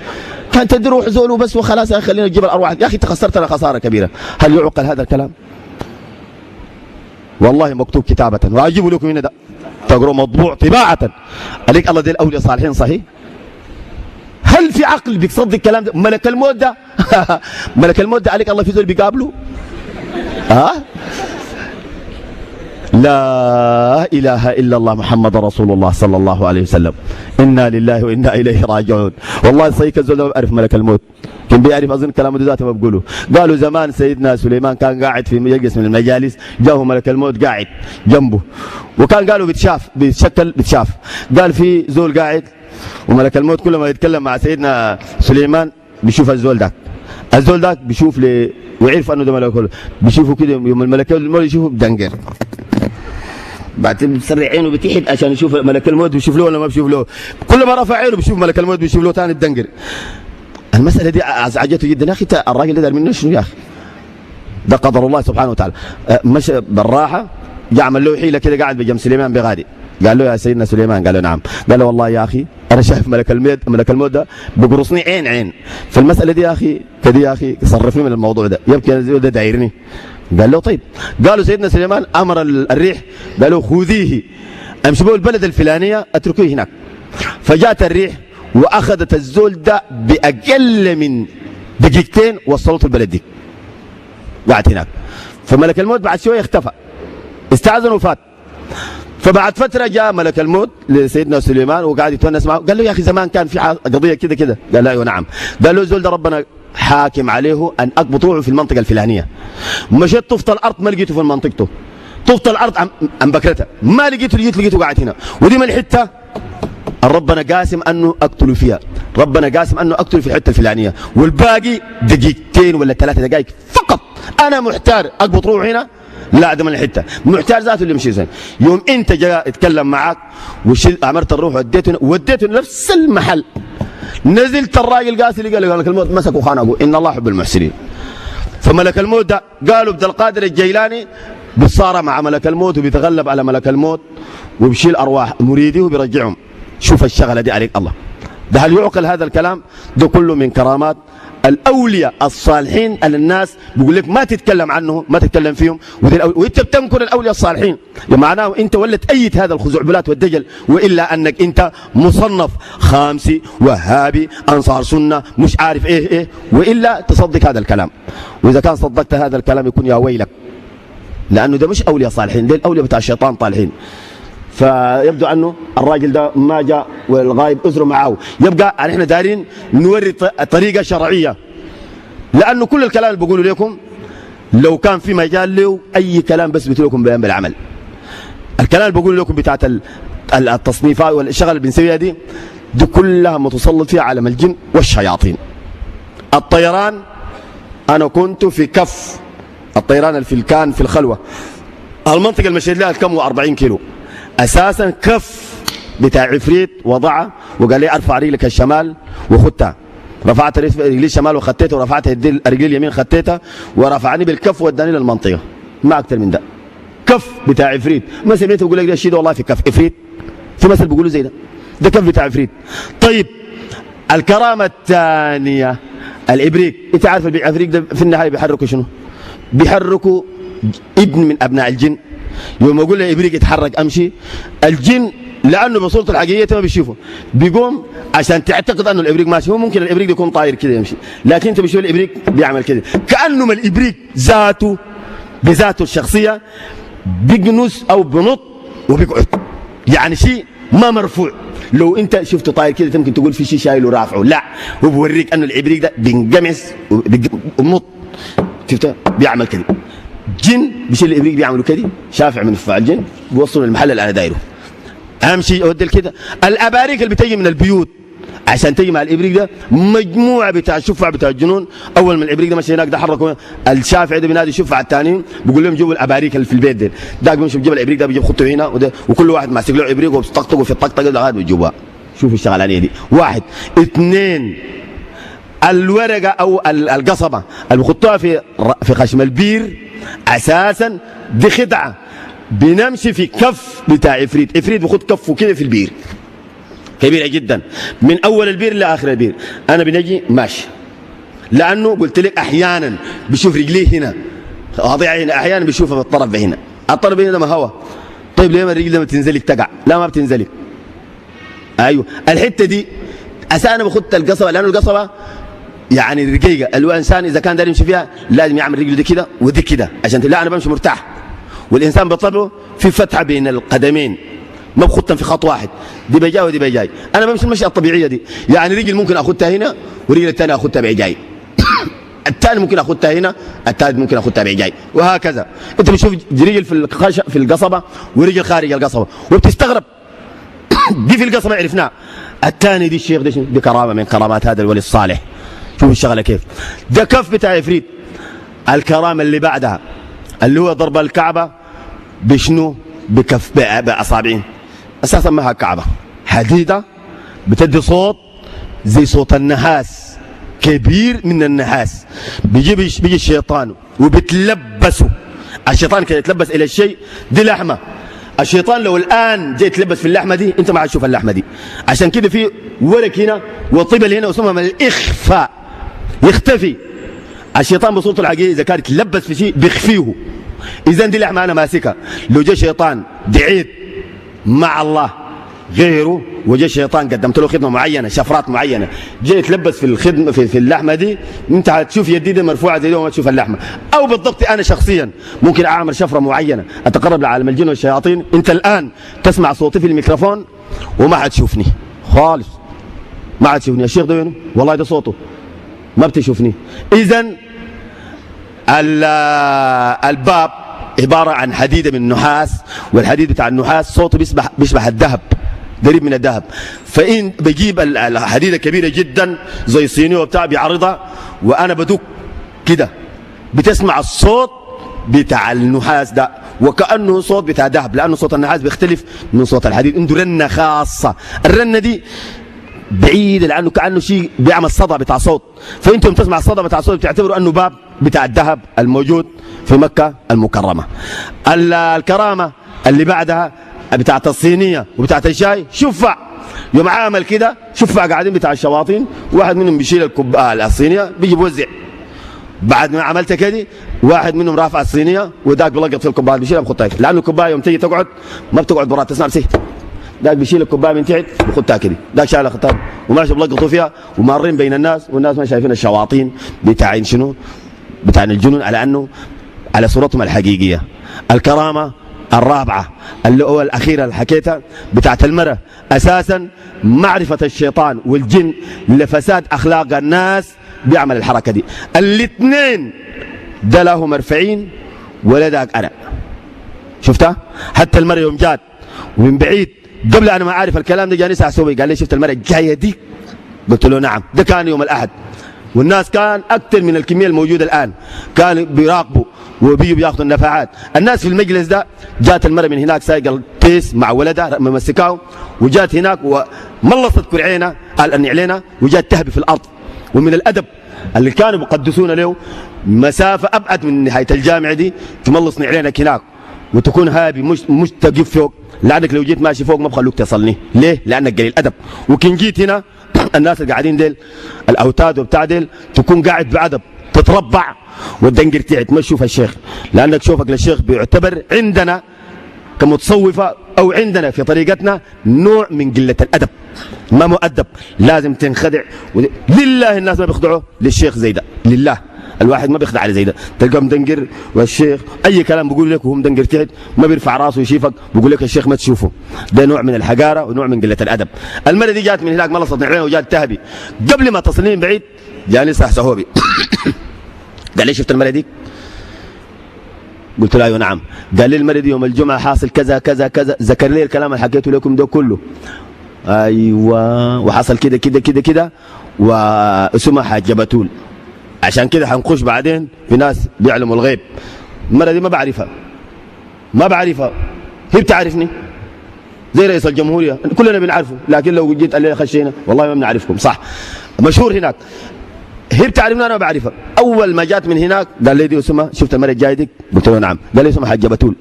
كانت تروح زول وبس وخلاص يا اخي خلينا نجيب الارواح، يا اخي انت خسرتنا خساره كبيره. هل يعقل هذا الكلام؟ والله مكتوب كتابه واجيب لكم هنا ده تقروا مطبوع طباعه. عليك الله دي الاولياء الصالحين صحيح؟ هل في عقل بيصدق الكلام ده؟ ملك الموت ده ملك الموت ده عليك الله في زول بيقابله؟ لا إله إلا الله محمد رسول الله صلى الله عليه وسلم. إنا لله وإنا إليه راجعون. والله صحيح الزول ما بيعرف ملك الموت، كان بيعرف أظن كلامه ذاته ما بقوله. قالوا زمان سيدنا سليمان كان قاعد في مجلس من المجالس، جاءه ملك الموت قاعد جنبه، وكان قالوا بتشاف. قال في زول قاعد وملك الموت كل ما يتكلم مع سيدنا سليمان بيشوف الزول ذاك بيشوف وعرف انه ده ملك الموت، بيشوفه كده يوم الملك الموت يشوفه بدنقر، بعدين بتسرع عينه بتحت عشان يشوف ملك الموت، بيشوف له ولا ما بيشوف له. كل ما رفع عينه بيشوف ملك الموت بيشوف له ثاني بدنقر. المساله دي ازعجته جدا. يا اخي الراجل ده دار منه شنو يا اخي؟ ده قدر الله سبحانه وتعالى. مشى بالراحه يعمل له حيله كده قاعد بجنب سليمان بغادي. قال له يا سيدنا سليمان، قال له نعم. قال له والله يا اخي انا شايف ملك الموت ده بقرصني عين. فالمساله دي يا اخي كده يا اخي صرفني من الموضوع ده، يبكي ده دايرني. قال له طيب. قالوا سيدنا سليمان امر الريح، قالوا خذيه امشي به البلد الفلانيه اتركوه هناك. فجاءت الريح واخذت الزول ده باقل من دقيقتين وصلته البلد دي، قعد هناك. فملك الموت بعد شويه اختفى، استاذن وفات. فبعد فتره جاء ملك الموت لسيدنا سليمان وقاعد يتونس معه، قال له يا اخي زمان كان في قضيه كده كده. قال له ايوه نعم. قال له الزول ده ربنا حاكم عليه ان اقبض روحه في المنطقه الفلانيه. مشيت طفت الارض ما لقيته في منطقته، طفت الارض عن بكرتها ما لقيته، لقيته قاعد هنا. ودي من الحته ربنا قاسم انه اقتله فيها، ربنا قاسم انه اقتله في الحته الفلانيه، والباقي دقيقتين ولا 3 دقائق فقط. انا محتار اقبض روح هنا، لا ده من الحته محتار ذاته اللي مشي زين. يوم انت جاء اتكلم معك امرت الروح وديته نفس المحل، نزلت الراجل قاسي اللي قال لك الموت مسك وخانقه، ان الله يحب المحسنين. فملك الموت ده قالوا عبد القادر الجيلاني بيتصارع مع ملك الموت وبيتغلب على ملك الموت وبيشيل ارواح مريديه وبيرجعهم. شوف الشغله دي عليك الله، ده هل يعقل هذا الكلام؟ ده كله من كرامات الاولياء الصالحين اللي الناس بيقول لك ما تتكلم عنه، ما تتكلم فيهم، وانت بتنكر الاولياء الصالحين، معناه انت ولا تأيد هذا الخزعبلات والدجل، والا انك انت مصنف خامسي وهابي انصار سنه مش عارف ايه، والا تصدق هذا الكلام. واذا كان صدقت هذا الكلام يكون يا ويلك، لانه ده مش اولياء صالحين، ده الاولياء بتاع الشيطان طالحين. فيبدو انه الراجل ده ما جاء والغايب أزره معه، يبقى احنا دارين نوري طريقه شرعيه، لانه كل الكلام اللي بقوله لكم لو كان في مجال له اي كلام بس بيقول لكم بيان بالعمل. الكلام اللي بقوله لكم بتاعت التصنيفات والشغل اللي بنسويها دي كلها متسلط فيها عالم الجن والشياطين. الطيران انا كنت في كف الطيران كان في الخلوه، المنطقه اللي مشيت لها كم 40 كيلو اساسا كف بتاع عفريت وضعها وقال لي ارفع رجلك الشمال وخدتها، رفعت رجلي الشمال وخدتها، ورفعت رجلي اليمين خدتها، ورفعني بالكف وداني للمنطقه، ما اكثر من ده. كف بتاع عفريت، ما سمعت بقول لك ده الشيء والله في كف عفريت، في مثل بيقولوا زي ده كف بتاع عفريت. طيب الكرامه الثانيه الابريق، انت عارف العفريق ده في النهايه بيحركوا شنو؟ بيحركوا ابن من ابناء الجن. يوم اقول له ابريق يتحرك امشي، الجن لانه بصورته الحقيقيه ما بيشوفه بيقوم عشان تعتقد انه الابريق ماشي. هو ممكن الابريق يكون طاير كده يمشي، لكن انت بتشوف الابريق بيعمل كده كانه ما الابريق ذاته بذاته الشخصيه بيجنس او بنط وبيقعد، يعني شيء ما مرفوع. لو انت شفته طاير كده ممكن تقول في شيء شايله رافعه، لا هو بيوريك انه الابريق ده بينقمس وبنط، شفته بيعمل كده. جن بيشيل الابريق بيعملوا كده، شافع من فعل الجن بيوصلوا للمحل اللي انا دايره. اهم شيء اودل كده. الاباريك اللي بتجي من البيوت عشان تجي مع الابريق ده مجموعه بتاع الشفع بتاع الجنون. اول ما الابريق ده ماشي هناك ده حركوا الشافع ده بينادي الشفع الثانيين بيقول لهم جيبوا الاباريك اللي في البيت ده، ده بيمشي بيجيب الابريق ده بيجيب خطه هنا وكل واحد ماسك له ابريق وبيطقطقوا في الطقطقه ده بيجيبوها. شوف الشغلانيه دي. 1 2 الورقه او القصبه اللي بيحطوها في خشم البير اساسا دي خدعه. بنمشي في كف بتاع عفريت بياخد كفه كده في البير كبيره جدا من اول البير لاخر البير. انا بنجي ماشي، لانه قلت لك احيانا بشوف رجليه هنا واضيع هنا، احيانا بشوفها في الطرف هنا، الطرف هنا ما هوا. طيب ليه ما الرجل ده ما بتنزلك تقع؟ لا ما بتنزلك. ايوه الحته دي اساسا انا باخد القصبه، لانه القصبه يعني رقيقه، الانسان اذا كان داير يمشي فيها لازم يعمل رجله دي كده ودي كده عشان لا انا بمشي مرتاح. والانسان بطبعه في فتحه بين القدمين ما بخطن في خط واحد، دي بيجاي ودي بيجاي. انا بمشي المشيه الطبيعيه دي، يعني رجل ممكن اخدها هنا ورجل الثانيه اخدها بعجاي الثاني ممكن اخدها هنا، الثالث ممكن اخدها بعجاي، وهكذا. انت بتشوف رجل في القصبه ورجل خارج القصبه وبتستغرب دي في القصبه عرفناها، الثاني دي الشيخ دي كرامه من كرامات هذا الولي الصالح. شوف الشغله كيف. ده كف بتاع عفريت. الكرامه اللي بعدها اللي هو ضرب الكعبه بشنو؟ بكف باصابعين. اساسا ما هي كعبه حديده بتدي صوت زي صوت النحاس، كبير من النحاس. بيجي الشيطان وبتلبسه. الشيطان كده يتلبس الى الشيء، دي لحمه. الشيطان لو الان جاي يتلبس في اللحمه دي انت ما هتشوف اللحمه دي. عشان كده في ورق هنا وطبل هنا واسمها من الاخفاء، يختفي. الشيطان بصوته الحقيقيه اذا كان يتلبس في شيء بيخفيه. اذا دي لحمه انا ماسكها، لو جاء شيطان دعيت مع الله غيره وجاء الشيطان قدمت له خدمه معينه، شفرات معينه، جاي يتلبس في الخدمه في اللحمه دي، انت هتشوف يدي دي مرفوعه زي دي وما تشوف اللحمه. او بالضبط انا شخصيا ممكن اعمل شفره معينه اتقرب لعالم الجن والشياطين، انت الان تسمع صوتي في الميكروفون وما حتشوفني خالص، ما حتشوفني. الشيخ ده وينه؟ والله ده صوته، ما بتشوفني. اذا الباب عباره عن حديده من نحاس، والحديد بتاع النحاس صوته بيشبه الذهب، قريب من الذهب. فإن بجيب الحديدة كبيرة جدا زي الصينية وبتاع بيعرضها وأنا بدوك كده، بتسمع الصوت بتاع النحاس ده وكأنه صوت بتاع ذهب، لأنه صوت النحاس بيختلف من صوت الحديد، عنده رنة خاصة. الرنة دي بعيد لأنه كأنه شيء بيعمل صدى بتاع صوت، فأنتم تسمع الصدى بتاع صوت بتعتبروا أنه باب بتاع الذهب الموجود في مكة المكرمة. الكرامة اللي بعدها بتاعت الصينية وبتاعت الشاي، شفع يوم عامل كده، شفع قاعدين بتاع الشواطين، واحد منهم بيشيل الكوبايه الصينية بيجي بوزع. بعد ما عملت كده واحد منهم رافع الصينية وذاك بيلقط في الكوبايه بيشيلها بخطها، لأنه الكوبايه يوم تيجي تقعد ما بتقعد برا، تسمع بسيط. ذاك بيشيل الكوبايه من تحت بخطها كده، ذاك شايل خطها وماشي بيلقطوا فيها ومارين بين الناس، والناس ما شايفين الشواطين بتاعين شنو؟ بتاع الجنون على أنه على صورتهم الحقيقية. الكرامة الرابعة اللي هو الأخيرة اللي حكيتها بتاعت المرأة، أساسا معرفة الشيطان والجن لفساد أخلاق الناس بيعمل الحركة دي. الاثنين ده له مرفعين ولا داك أنا شفتها. حتى المرأة يوم جات ومن بعيد قبل أنا ما أعرف الكلام ده جاني ساعة قال لي شفت المرأة جاية دي؟ قلت له نعم. ده كان يوم الأحد والناس كان أكثر من الكمية الموجودة الآن، كانوا بيراقبوا وبيجوا بياخذوا النفعات. الناس في المجلس ده جات المرأة من هناك سايقة التيس مع ولدها ممسكاه، وجات هناك وملصت كرعينا علينا وجات تهبي في الأرض. ومن الأدب اللي كانوا بيقدسون له مسافة أبعد من نهاية الجامعة دي تملص نعلينك هناك وتكون هابي مش تقف فوق، لأنك لو جيت ماشي فوق ما بخلوك تصلني. ليه؟ لأنك قليل أدب. وكن جيت هنا الناس اللي قاعدين ديل الأوتاد وبتاع ديل تكون قاعد بعدب تتربع والدنقر تعد ما تشوف الشيخ، لأنك شوفك للشيخ بيعتبر عندنا كمتصوفة أو عندنا في طريقتنا نوع من قلة الأدب، ما مؤدب، لازم تنخدع. لله الناس ما بيخضعوا للشيخ زي ده، لله الواحد ما بيخدع على زي ده. تلقى مدنقر والشيخ أي كلام بيقول لك وهو مدنقر تعد ما بيرفع راسه يشوفك بيقول لك الشيخ ما تشوفه. ده نوع من الحقارة ونوع من قلة الأدب. المرة دي جات من هناك ملصت نعلين وجات تهبي، قبل ما تصلين من بعيد جاني سهسهو بي قال لي شفت المرة دي؟ قلت له ايوه نعم. قال لي المرة دي يوم الجمعة حاصل كذا كذا كذا، ذكر لي الكلام اللي حكيته لكم ده كله. ايوه وحصل كده كده كده كده واسمها حاجة بتول. عشان كده حنخش بعدين في ناس بيعلموا الغيب. المرة دي ما بعرفها، هي بتعرفني زي رئيس الجمهورية كلنا بنعرفه، لكن لو جيت قال لي خشينا والله ما بنعرفكم، صح مشهور هناك. هي بتعرفني انا بعرفها. اول ما جات من هناك قال لي دي اسمها شفت المرة الجاية دي؟ قلت له نعم. قال لي اسمها حجة بتول.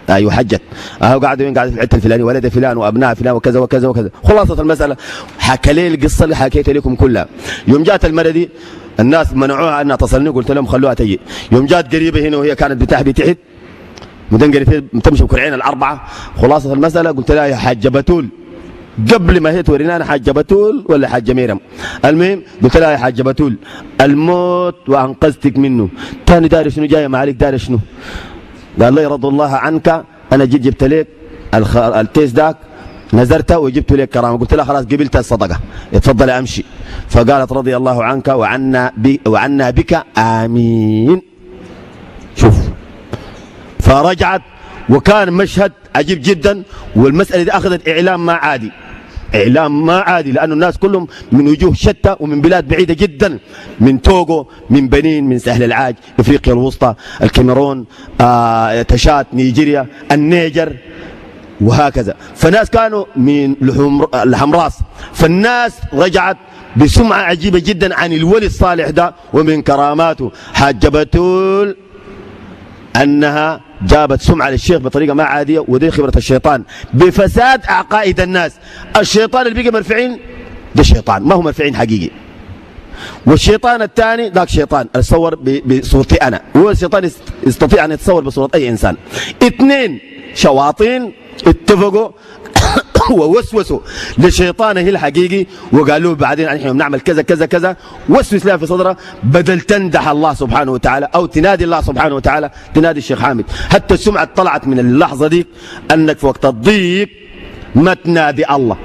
ايوه حجت اهو قاعد وين؟ قاعد في الحته الفلانيه، ولد فلان وابناء فلان وكذا وكذا وكذا. خلاصه المساله حكى لي القصه اللي حكيتها لكم كلها. يوم جات المرة دي الناس منعوها انها تصلني، قلت لهم خلوها تجي. يوم جات قريبه هنا وهي كانت بتحبي تحت مدنقري تمشي بكرعين الاربعه. خلاصه المساله قلت لها يا حاجه بتول، قبل ما هي تورينا انا حاجه بتول ولا حاجه ميرم. المهم قلت لها يا حاجه بتول الموت وانقذتك منه، ثاني داري شنو جايه معاليك؟ داري شنو؟ قال لي رضي الله عنك، انا جيت جبت لك التيس داك نزرته وجبت لك كرامه. قلت لها خلاص قبلت الصدقه اتفضل امشي. فقالت رضي الله عنك وعنا بك امين. شوف فرجعت وكان مشهد عجيب جدا. والمساله دي اخذت اعلام ما عادي، اعلام ما عادي، لانه الناس كلهم من وجوه شتى ومن بلاد بعيده جدا، من توغو، من بنين، من سهل العاج، افريقيا الوسطى، الكاميرون، تشاد، نيجيريا، النيجر وهكذا. فناس كانوا من لحم راس. فالناس رجعت بسمعه عجيبه جدا عن الولي الصالح ده ومن كراماته. حاجة بتول انها جابت سمعه للشيخ بطريقه ما عاديه، ودي خبره الشيطان بفساد عقائد الناس. الشيطان اللي بقى مرفعين ده شيطان، ما هو مرفعين حقيقي. والشيطان الثاني ذاك شيطان اتصور بصورتي انا، وهو الشيطان يستطيع ان يتصور بصوره اي انسان. اثنين شواطين اتفقوا ووسوسوا لشيطانه الحقيقي وقال له بعدين نحن بنعمل كذا كذا كذا، وسوس لها في صدرها بدل تمدح الله سبحانه وتعالى أو تنادي الله سبحانه وتعالى تنادي الشيخ حامد. حتى السمعة طلعت من اللحظة دي أنك في وقت الضيق ما تنادي الله،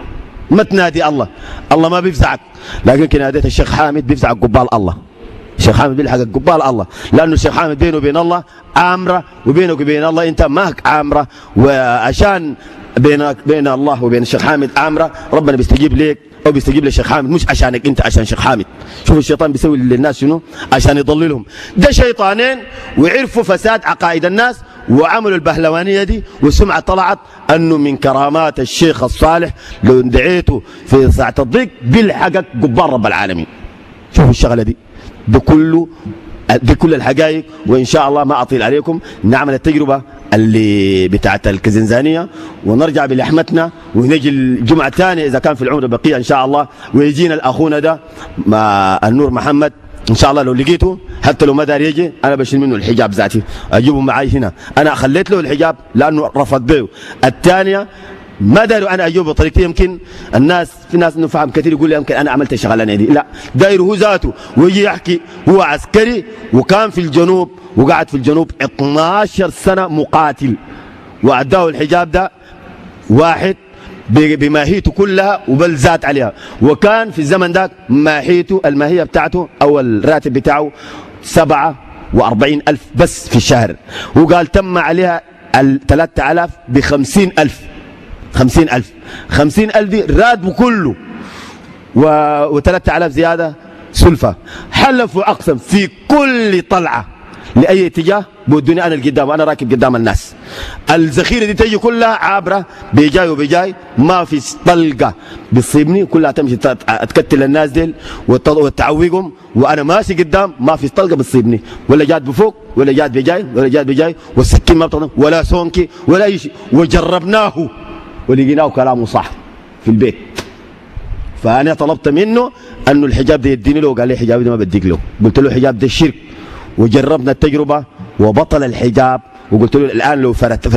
ما تنادي الله، الله ما بيفزعك، لكن كناديت الشيخ حامد بيفزعك قبال الله. الشيخ حامد بيلحق قبال الله، لأنه الشيخ حامد بينه وبين الله عامرة، وبينك وبين الله أنت ماك عامرة، وعشان بين الله وبين الشيخ حامد عامرة ربنا بيستجيب لك أو بيستجيب للشيخ حامد، مش عشانك أنت، عشان الشيخ حامد. شوف الشيطان بيسوي للناس شنو عشان يضللهم. ده شيطانين وعرفوا فساد عقائد الناس وعملوا البهلوانية دي، والسمعة طلعت أنه من كرامات الشيخ الصالح لو دعيته في ساعة الضيق بيلحقك قبال رب العالمين. شوفوا الشغلة دي، دي كل الحقائق. وإن شاء الله ما أطيل عليكم، نعمل التجربة اللي بتاعت الكزنزانية ونرجع بلحمتنا ونجي الجمعة الثانية إذا كان في العمر بقية إن شاء الله، ويجينا الأخونا ده مع النور محمد إن شاء الله. لو لقيته حتى لو ما دار يجي أنا بشيل منه الحجاب ذاتي أجيبه معي هنا. أنا خليت له الحجاب لأنه رفض به. الثانية ما داروا انا اجيبه بطريقتي، يمكن الناس في ناس انه فهم كثير يقول لي يمكن انا عملت الشغلانه دي، لا، داير هو ذاته ويجي يحكي هو عسكري وكان في الجنوب وقعد في الجنوب 12 سنه مقاتل، واداه الحجاب ده واحد بماهيته كلها وبل زاد عليها، وكان في الزمن ده ماهيته الماهيه بتاعته او الراتب بتاعه 47,000 بس في الشهر، وقال تم عليها 3000 ب 50,000. 50,000 دي راتبه كله و3000 زيادة سلفة. حلف وأقسم في كل طلعة لأي اتجاه بودوني أنا القدام، وأنا راكب قدام الناس. الذخيرة دي تجي كلها عابرة بيجاي وبيجاي، ما في طلقة بتصيبني، كلها تمشي تكتل الناس ديل وتعوقهم، وأنا ماشي قدام ما في طلقة بتصيبني، ولا جات بفوق ولا جات بيجاي ولا جات بيجاي، والسكين ما بتضرب ولا سونكي ولا أي شيء، وجربناه ولقيناه كلامه صح في البيت. فأنا طلبت منه أنه الحجاب ده يديني له، قال لي الحجاب ده ما بديك له. قلت له الحجاب ده الشرك، وجربنا التجربة وبطل الحجاب، وقلت له الآن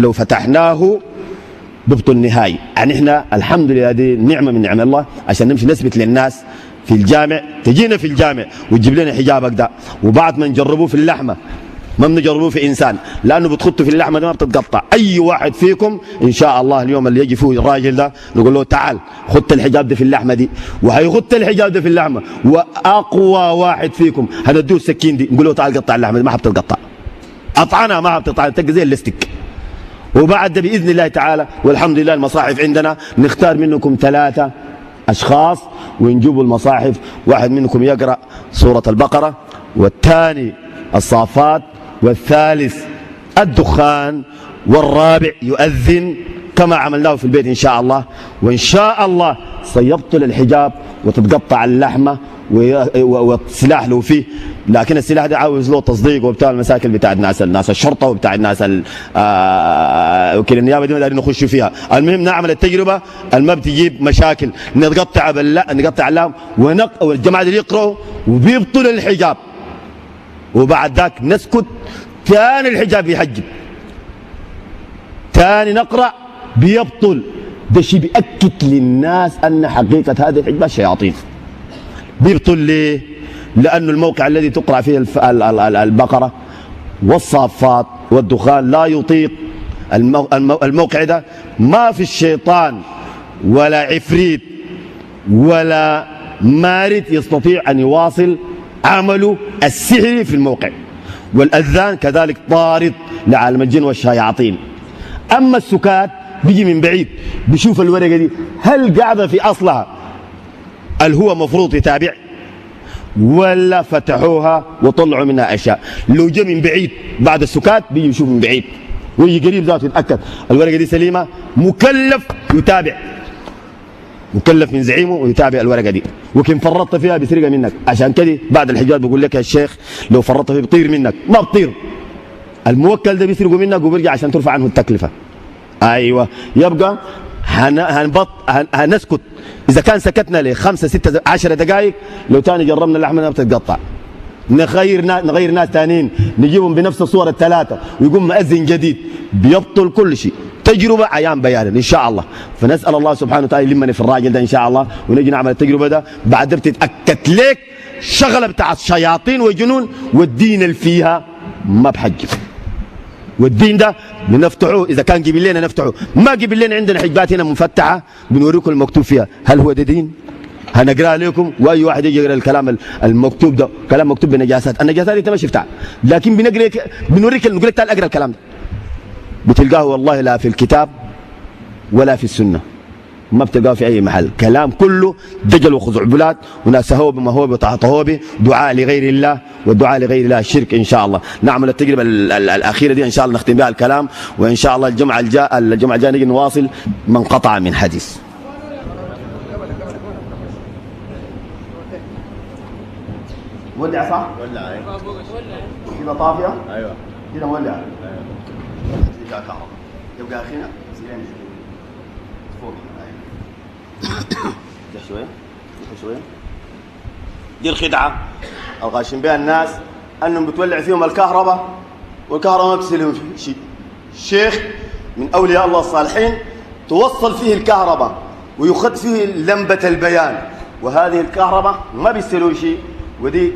لو فتحناه ببطل نهائي. يعني احنا الحمد لله دي نعمة من نعم الله، عشان نمشي نثبت للناس في الجامع، تجينا في الجامع وتجيب لنا حجابك ده، وبعد ما نجربوه في اللحمة ما بنجربوه في انسان، لانه بتخطوا في اللحمه ما بتتقطع. اي واحد فيكم ان شاء الله اليوم اللي يجي فيه الراجل ده نقول له تعال خط الحجاب ده في اللحمه دي، وهيخط الحجاب ده في اللحمه، واقوى واحد فيكم هندوه السكين دي نقول له تعال قطع اللحمه دي، ما حبتتقطع، قطعنا ما حبتقطع، تلقى زي الاستيك. وبعد ده باذن الله تعالى والحمد لله المصاحف عندنا نختار منكم 3 اشخاص ونجيبوا المصاحف، واحد منكم يقرا سوره البقره، والثاني الصافات، والثالث الدخان، والرابع يؤذن كما عملناه في البيت إن شاء الله. وإن شاء الله سيبطل الحجاب وتتقطع اللحمة والسلاح لو فيه، لكن السلاح ده عاوز له تصديق وبتاع المساكل بتاع ناس الشرطة وبتاع الناس وكيل النيابة دي ما دارين نخش فيها. المهم نعمل التجربة ما بتجيب مشاكل، نقطع اللام والجماعة اللي يقرأوا وبيبطل الحجاب، وبعد ذاك نسكت، ثاني الحجاب بيحجب، ثاني نقرأ بيبطل. ده شيء بيأكد للناس أن حقيقة هذه الحجاب شياطين. بيبطل ليه؟ لأن الموقع الذي تقرأ فيه البقرة والصافات والدخان لا يطيق الموقع ده، ما في الشيطان ولا عفريت ولا مارد يستطيع أن يواصل عمله السحري في الموقع، والأذان كذلك طارد لعالم الجن والشياطين. أما السكات بيجي من بعيد بيشوف الورقة دي هل قاعدة في أصلها هل هو مفروض يتابع ولا فتحوها وطلعوا منها أشياء. لو جاء من بعيد بعد السكات بيجي يشوف من بعيد ويجي قريب ذاته يتأكد الورقة دي سليمة، مكلف يتابع، مكلف من زعيمه ويتابع الورقة دي، وكن فرطت فيها بيسرقها منك. عشان كده بعد الحجاب بيقول لك يا شيخ لو فرطت فيه بيطير منك، ما بطير، الموكل ده بيسرقه منك وبيرجع عشان ترفع عنه التكلفة. ايوه، يبقى هنسكت. اذا كان سكتنا ل5 6 10 دقائق، لو تاني جربنا اللحمه ما بتتقطع، نغير ناس تانيين نجيبهم بنفس الصور ال3 ويقوم مؤذن جديد بيبطل كل شيء. تجربة عيان بيانا إن شاء الله. فنسأل الله سبحانه وتعالى يلمني في الراجل ده إن شاء الله، ونجي نعمل التجربة ده. بعد بتتأكد لك شغلة بتاع الشياطين والجنون، والدين اللي فيها ما بحجب. والدين ده بنفتحه إذا كان جيب لنا نفتحه، ما جيب لنا عندنا حجبات هنا مفتحة بنوريكم المكتوب فيها. هل هو ده دين؟ هنقرأ لكم، وأي واحد يجي يقرأ الكلام المكتوب ده كلام مكتوب بنجاسات. النجاسات أنت ما شفتها، لكن بنوريك نقول لك تعال أقرأ الكلام ده، بتلقاه والله لا في الكتاب ولا في السنة، ما بتلقاه في أي محل. كلام كله دجل وخزعبلات وناس هوب ومهوب وطهطهوبي، دعاء لغير الله والدعاء لغير الله الشرك. إن شاء الله نعمل التجربة الأخيرة دي إن شاء الله نختم بها الكلام، وإن شاء الله الجمعة الجاية نجي نواصل من قطع من حديث. ولع صح؟ ولع كده طافية؟ ايوه كده مولع. ايوه يبقى كهرباء، يبقى أخينا سيرين فوق شوية شوية. دي الخدعة الغاشم بها الناس، أنهم بتولع فيهم الكهرباء والكهرباء ما بتسلهم شيء. شيخ من أولياء الله الصالحين توصل فيه الكهرباء ويخد فيه لمبة البيان، وهذه الكهرباء ما بيسلوا شيء. ودي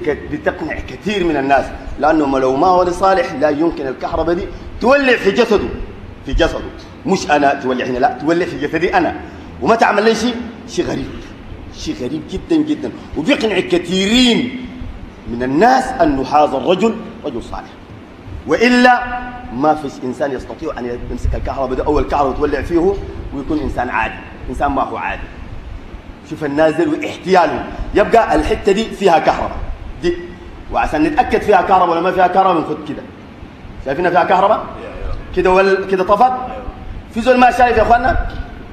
تقنع كثير من الناس، لأنه لو ما هو لصالح لا يمكن الكهرباء دي تولع في جسده، في جسده، مش أنا تولع هنا، لا تولع في جسدي أنا، وما تعمل لي شيء غريب، شيء غريب جدا جدا. وبيقنع كثيرين من الناس أنه هذا الرجل رجل صالح، وإلا ما فيش إنسان يستطيع أن يمسك الكهرباء ده أو الكهرباء تولع فيه ويكون إنسان عادي، إنسان ما هو عادي. شوف النازل واحتياله، يبقى الحته دي فيها كهرباء دي، وعشان نتاكد فيها كهرباء ولا ما فيها كهرباء بنخد كده. شايفينها فيها كهرباء كده كده طفت. في زول ما شايف يا اخوانا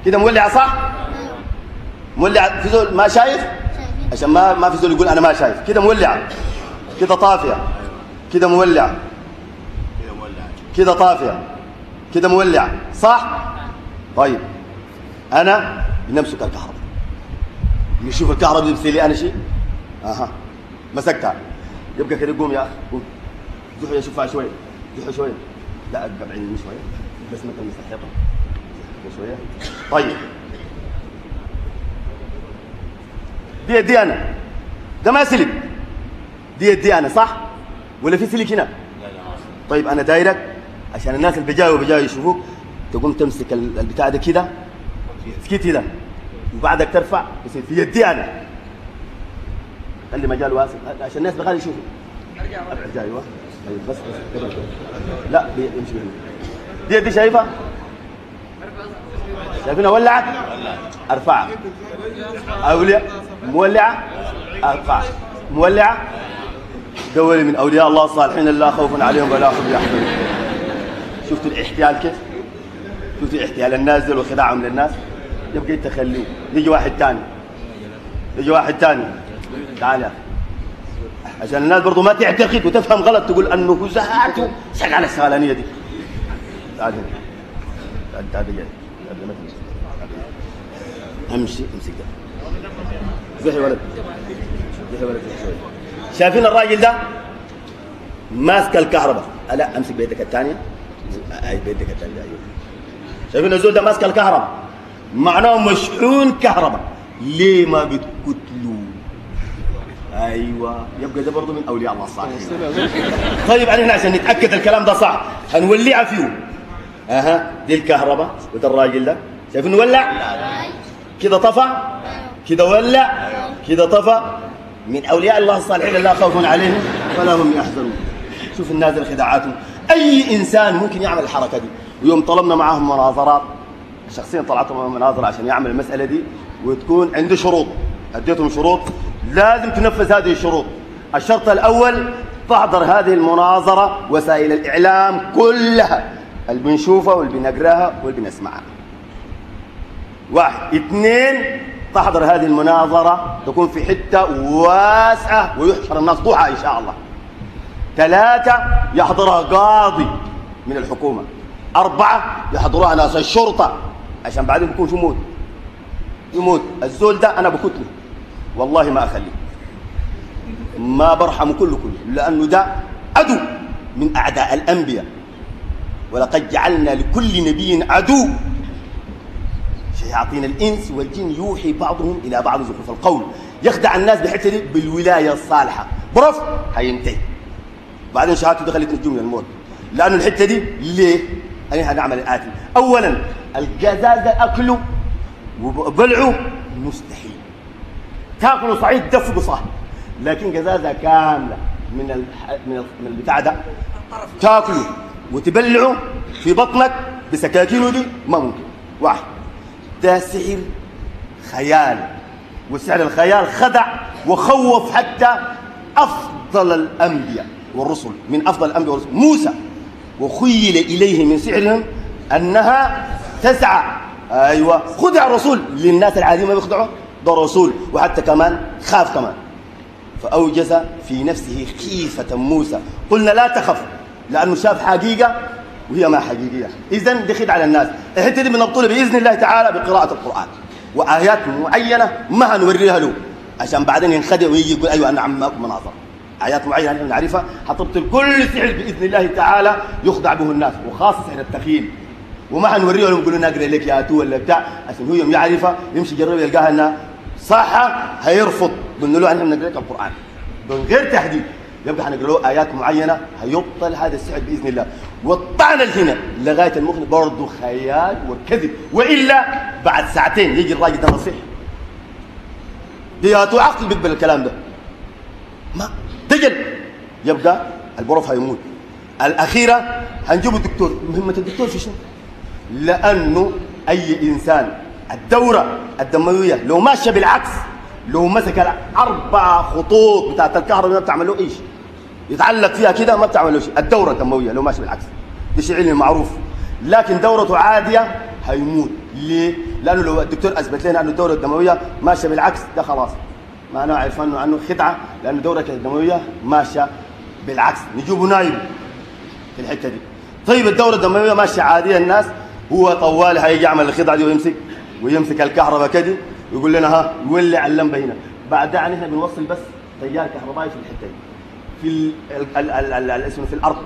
كده مولع صح؟ مولع. في زول ما شايف عشان ما في زول يقول انا ما شايف. كده مولعه، كده طافيه، كده مولعه، كده طافيه، كده مولعه صح؟ طيب انا بنمسك الكهرباء، نشوف الكهرباء دي بتصير لي انا شيء. مسكتها، يبقى كده قوم يا اخي قوم، زحوا يا شوفها شويه، زحوا شويه، لا ابقى بعيد مني شويه بس ما تلمس الحيطه شويه. طيب دي يدي انا، ده ما سلك، دي يدي انا صح ولا في سلك هنا؟ طيب انا دايرك عشان الناس اللي بيجاوا يشوفوك، تقوم تمسك البتاع ده كده في كده، وبعدك ترفع يصير في يدي انا. خلي مجال واسع عشان الناس بغالي يشوفوا. ارجع ايوه بس لا يمشي بهنا. دي يدي شايفها؟ شايفينها ولعت؟ ارفعها. اولياء مولعه ارفعها. مولعه. دولي من اولياء الله الصالحين لا خوف عليهم ولا هم يحزنون. شفتوا الاحتيال كيف؟ شفتوا احتيال النازل وخداعهم للناس؟ يبقى يتخلوه. يجي واحد ثاني، يجي واحد ثاني، تعال يا اخي عشان الناس برضو ما تعتقد وتفهم غلط، تقول انه هو ذاته سق على السهلانيه دي. تعال هنا، تعال جاي امشي، امسك ده، زحي ولد، زحي ولد شوي. شايفين الراجل ده ماسك الكهرباء؟ لا امسك بيدك الثانيه، اي بيدك الثانيه. ايوه شايفين الزول ده ماسك الكهرباء، معناه مشحون كهرباء. ليه ما بتقتلوا؟ ايوه يبقى ده برضه من اولياء الله الصالحين. طيب احنا عشان نتاكد الكلام ده صح هنولعها فيه. دي الكهرباء وده الراجل ده شايفين ولع كده طفى، كده ولع، كده طفى. من اولياء الله الصالحين لا خوف عليهم ولا هم يحزنون. شوف الناس خداعاتهم. اي انسان ممكن يعمل الحركه دي. ويوم طلبنا معاهم مناظرات، شخصيا طلعت معهم مناظره عشان يعمل المساله دي، وتكون عنده شروط، اديتهم شروط لازم تنفذ هذه الشروط. الشرط الاول تحضر هذه المناظره وسائل الاعلام كلها اللي بنشوفها واللي بنقراها واللي بنسمعها. واحد. اثنين، تحضر هذه المناظره تكون في حته واسعه ويحشر الناس ضحى ان شاء الله. ثلاثه، يحضرها قاضي من الحكومه. أربعة، يحضروها ناس الشرطة عشان بعدين بيكون في يموت الزول ده أنا بكتله والله ما أخليه، ما برحمه كله لأنه ده عدو من أعداء الأنبياء. ولقد جعلنا لكل نبي عدو شياطين الإنس والجن يوحي بعضهم إلى بعض زخرف القول. يخدع الناس بحته دي بالولاية الصالحة برف هينتهي. بعدين شهادته دخلت نجوم من الموت. لأنه الحتة دي ليه؟ أنا هنعمل الآتي. أولا الجزازة أكله وبلعه مستحيل. تاكله صعيد دفقه صح، لكن جزازة كاملة من البتاع ده تاكله وتبلعه في بطنك بسكاكينه دي ما ممكن. واحد ده سحر خيال، وسحر الخيال خدع وخوف حتى أفضل الأنبياء والرسل. من أفضل الأنبياء والرسل موسى، وخيل إليه من سحرهم أنها تسعى. أيوة، خدع الرسول. للناس العاديين ما بيخدعوا، ده رسول. وحتى كمان خاف كمان، فأوجس في نفسه خيفة موسى. قلنا لا تخف، لأنه شاف حقيقة وهي ما حقيقية. إذن دي خدعة للناس. الحتة دي بنبطلها بإذن الله تعالى بقراءة القرآن وآيات معينة ما هنوريها له، عشان بعدين ينخدع ويجي يقول أيوة أنا عم مناظرة. آيات معينة نحن نعرفها حتبطل كل سحر بإذن الله تعالى يخدع به الناس، وخاصة سحر التخيل. وما هنوريه لهم يقولوا نقرأ لك يا تو ولا بتاع، عشان هو يوم يعرفها يمشي يجرب يلقاها انها صح هيرفض. قلنا له احنا بنقرا لك القرآن من غير تهديد، يبقى حنقرا له آيات معينة هيبطل هذا السحر بإذن الله. والطعن هنا لغاية المخن برضه خيال وكذب، وإلا بعد ساعتين يجي الراجل ده نصيح دياتو عقل بيقبل الكلام ده ما تجل، يبقى البروف هيموت. الأخيرة هنجيب الدكتور. مهمة الدكتور في شنو؟ لأنه أي إنسان الدورة الدموية لو ماشية بالعكس، لو مسك 4 خطوط بتاعت الكهرباء ما بتعمل له إيش، يتعلق فيها كده ما بتعمل له شيء. الدورة الدموية لو ماشية بالعكس ده شيء علمي معروف، لكن دورته عادية هيموت. ليه؟ لأنه لو الدكتور أثبت لنا أنه الدورة الدموية ماشية بالعكس ده خلاص ما أنا عارف عنه خدعة، لأن الدورة الدموية ماشية بالعكس. نجيبه نايم في الحتة دي. طيب الدورة الدموية ماشية عادية الناس، هو طوال هيجي يعمل الخدعة دي ويمسك الكهرباء كده ويقول لنا ها يولع اللمبة هنا. بعد يعني احنا بنوصل بس تيار كهربائي في الحتة دي في اسمه في الأرض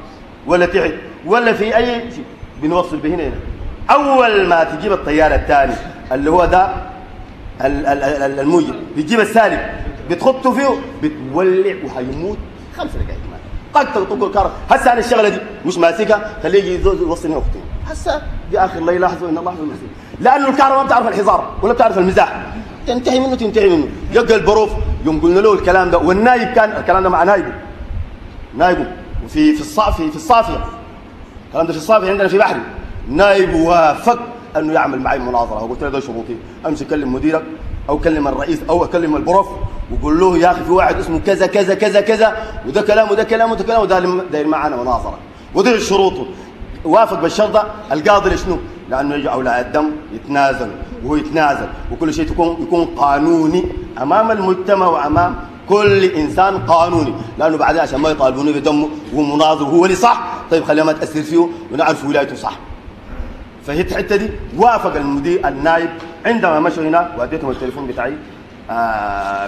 ولا تحت ولا في أي شيء، بنوصل به هنا. أول ما تجيب التيار الثاني اللي هو ده الموجب بتجيب السالب بتخطه فيه بتولع وهيموت 5 دقائق. قد تقول الكهرباء هسه انا الشغله دي مش ماسكها، خليه يجي يوصلني اختي هسه دي اخر لا يلاحظوا ان الله يحب المسلمين، لانه الكهرباء ما بتعرف الحزار ولا بتعرف المزاح، تنتهي منه. يبقى البروف يوم قلنا له الكلام ده، والنايب كان الكلام ده مع نايبه وفي الصافيه الكلام ده في الصافيه عندنا في بحري. نايب وافق انه يعمل معي مناظره، وقلت له ده شروطي، امشي كلم مديرك او كلم الرئيس او اكلم البروف وقول له يا اخي في واحد اسمه كذا كذا كذا كذا وده كلام وده كلام وده كلام وده داير معانا مناظره ودي شروطه. وافق بالشرطه. القاضي لشنو؟ لانه يجي اولياء الدم يتنازل وهو يتنازل، وكل شيء يكون قانوني امام المجتمع وامام كل انسان قانوني، لانه بعدين عشان ما يطالبوني بدمه وهو مناظر وهو اللي صح، طيب خلينا ما تاثر فيه ونعرف ولايته صح. فهي الحته دي وافق المدير النائب. عندما مشوا هناك واديتهم التليفون بتاعي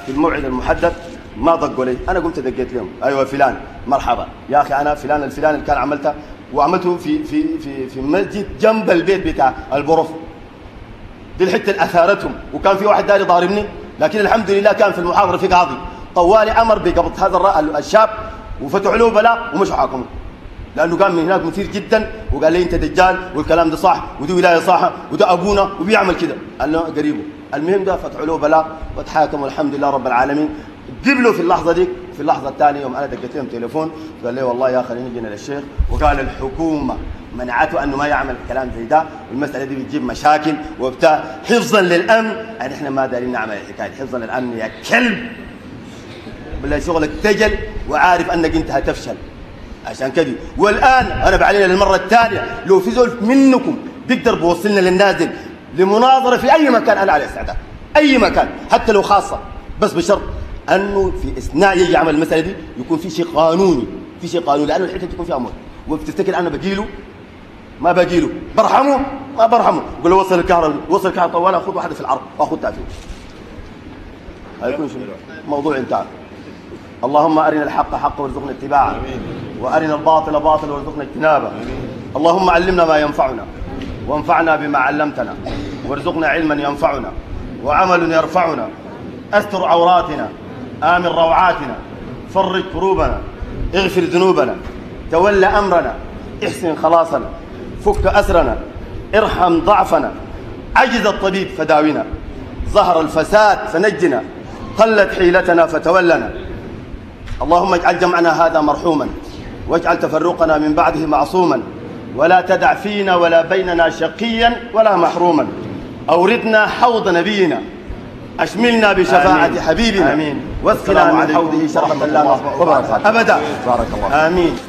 في الموعد المحدد ما ضقوا لي، انا قمت دقيت لهم ايوه فلان مرحبا يا اخي انا فلان الفلان اللي كان عملته وعملته في مسجد جنب البيت بتاع البروف. دي الحته اللي اثارتهم، وكان في واحد داري ضاربني، لكن الحمد لله كان في المحاضره في قاضي طوالي امر بقبض هذا الشاب وفتحوا له بلاء ومش حاكمه، لانه كان من هناك مثير جدا وقال لي انت دجال والكلام ده صح ودي ولايه صح وده ابونا وبيعمل كده، قال له قريبه. المهم ده فتحوا له بلاء وتحاكموا الحمد لله رب العالمين. قبلوا في اللحظه دي. في اللحظه الثانيه يوم انا دقيت لهم تليفون قال لي والله يا اخي نجينا للشيخ وقال الحكومه منعته انه ما يعمل كلام زي ده، والمساله دي بتجيب مشاكل وبتاع حفظا للامن. يعني احنا ما دارين نعمل الحكايه حفظا للامن يا كلب، بالله شغلك تجل وعارف انك انت هتفشل عشان كده. والان انا بعلن للمره الثانيه لو في زول منكم بيقدر بيوصلنا للنازل لمناظره في اي مكان انا على استعداد، اي مكان حتى لو خاصه، بس بشرط انه في اثناء يجي يعمل المساله دي يكون في شيء قانوني، لانه الحته تكون فيها امور. وبتفتكر انا بجيله ما بجيله برحمه ما برحمه، بقول له وصل الكهرباء طوالي اخذ واحده في العرض واخذ تاثير. هيكون شنو موضوع انتهى. اللهم ارنا الحق حقا وارزقنا اتباعه، وارنا الباطل باطلا وارزقنا اجتنابه. اللهم علمنا ما ينفعنا وانفعنا بما علمتنا وارزقنا علما ينفعنا وعمل يرفعنا. استر عوراتنا، آمن روعاتنا، فرج كروبنا، اغفر ذنوبنا، تولى أمرنا، احسن خلاصنا، فك أسرنا، ارحم ضعفنا. عجز الطبيب فداونا، ظهر الفساد فنجنا، قلت حيلتنا فتولنا. اللهم اجعل جمعنا هذا مرحوما واجعل تفرقنا من بعده معصوما، ولا تدع فينا ولا بيننا شقيا ولا محروما. أوردنا حوض نبينا، أشملنا بشفاعة حبيبنا، واسقنا من حوضه شربة لا نظمأ أبدا. آمين.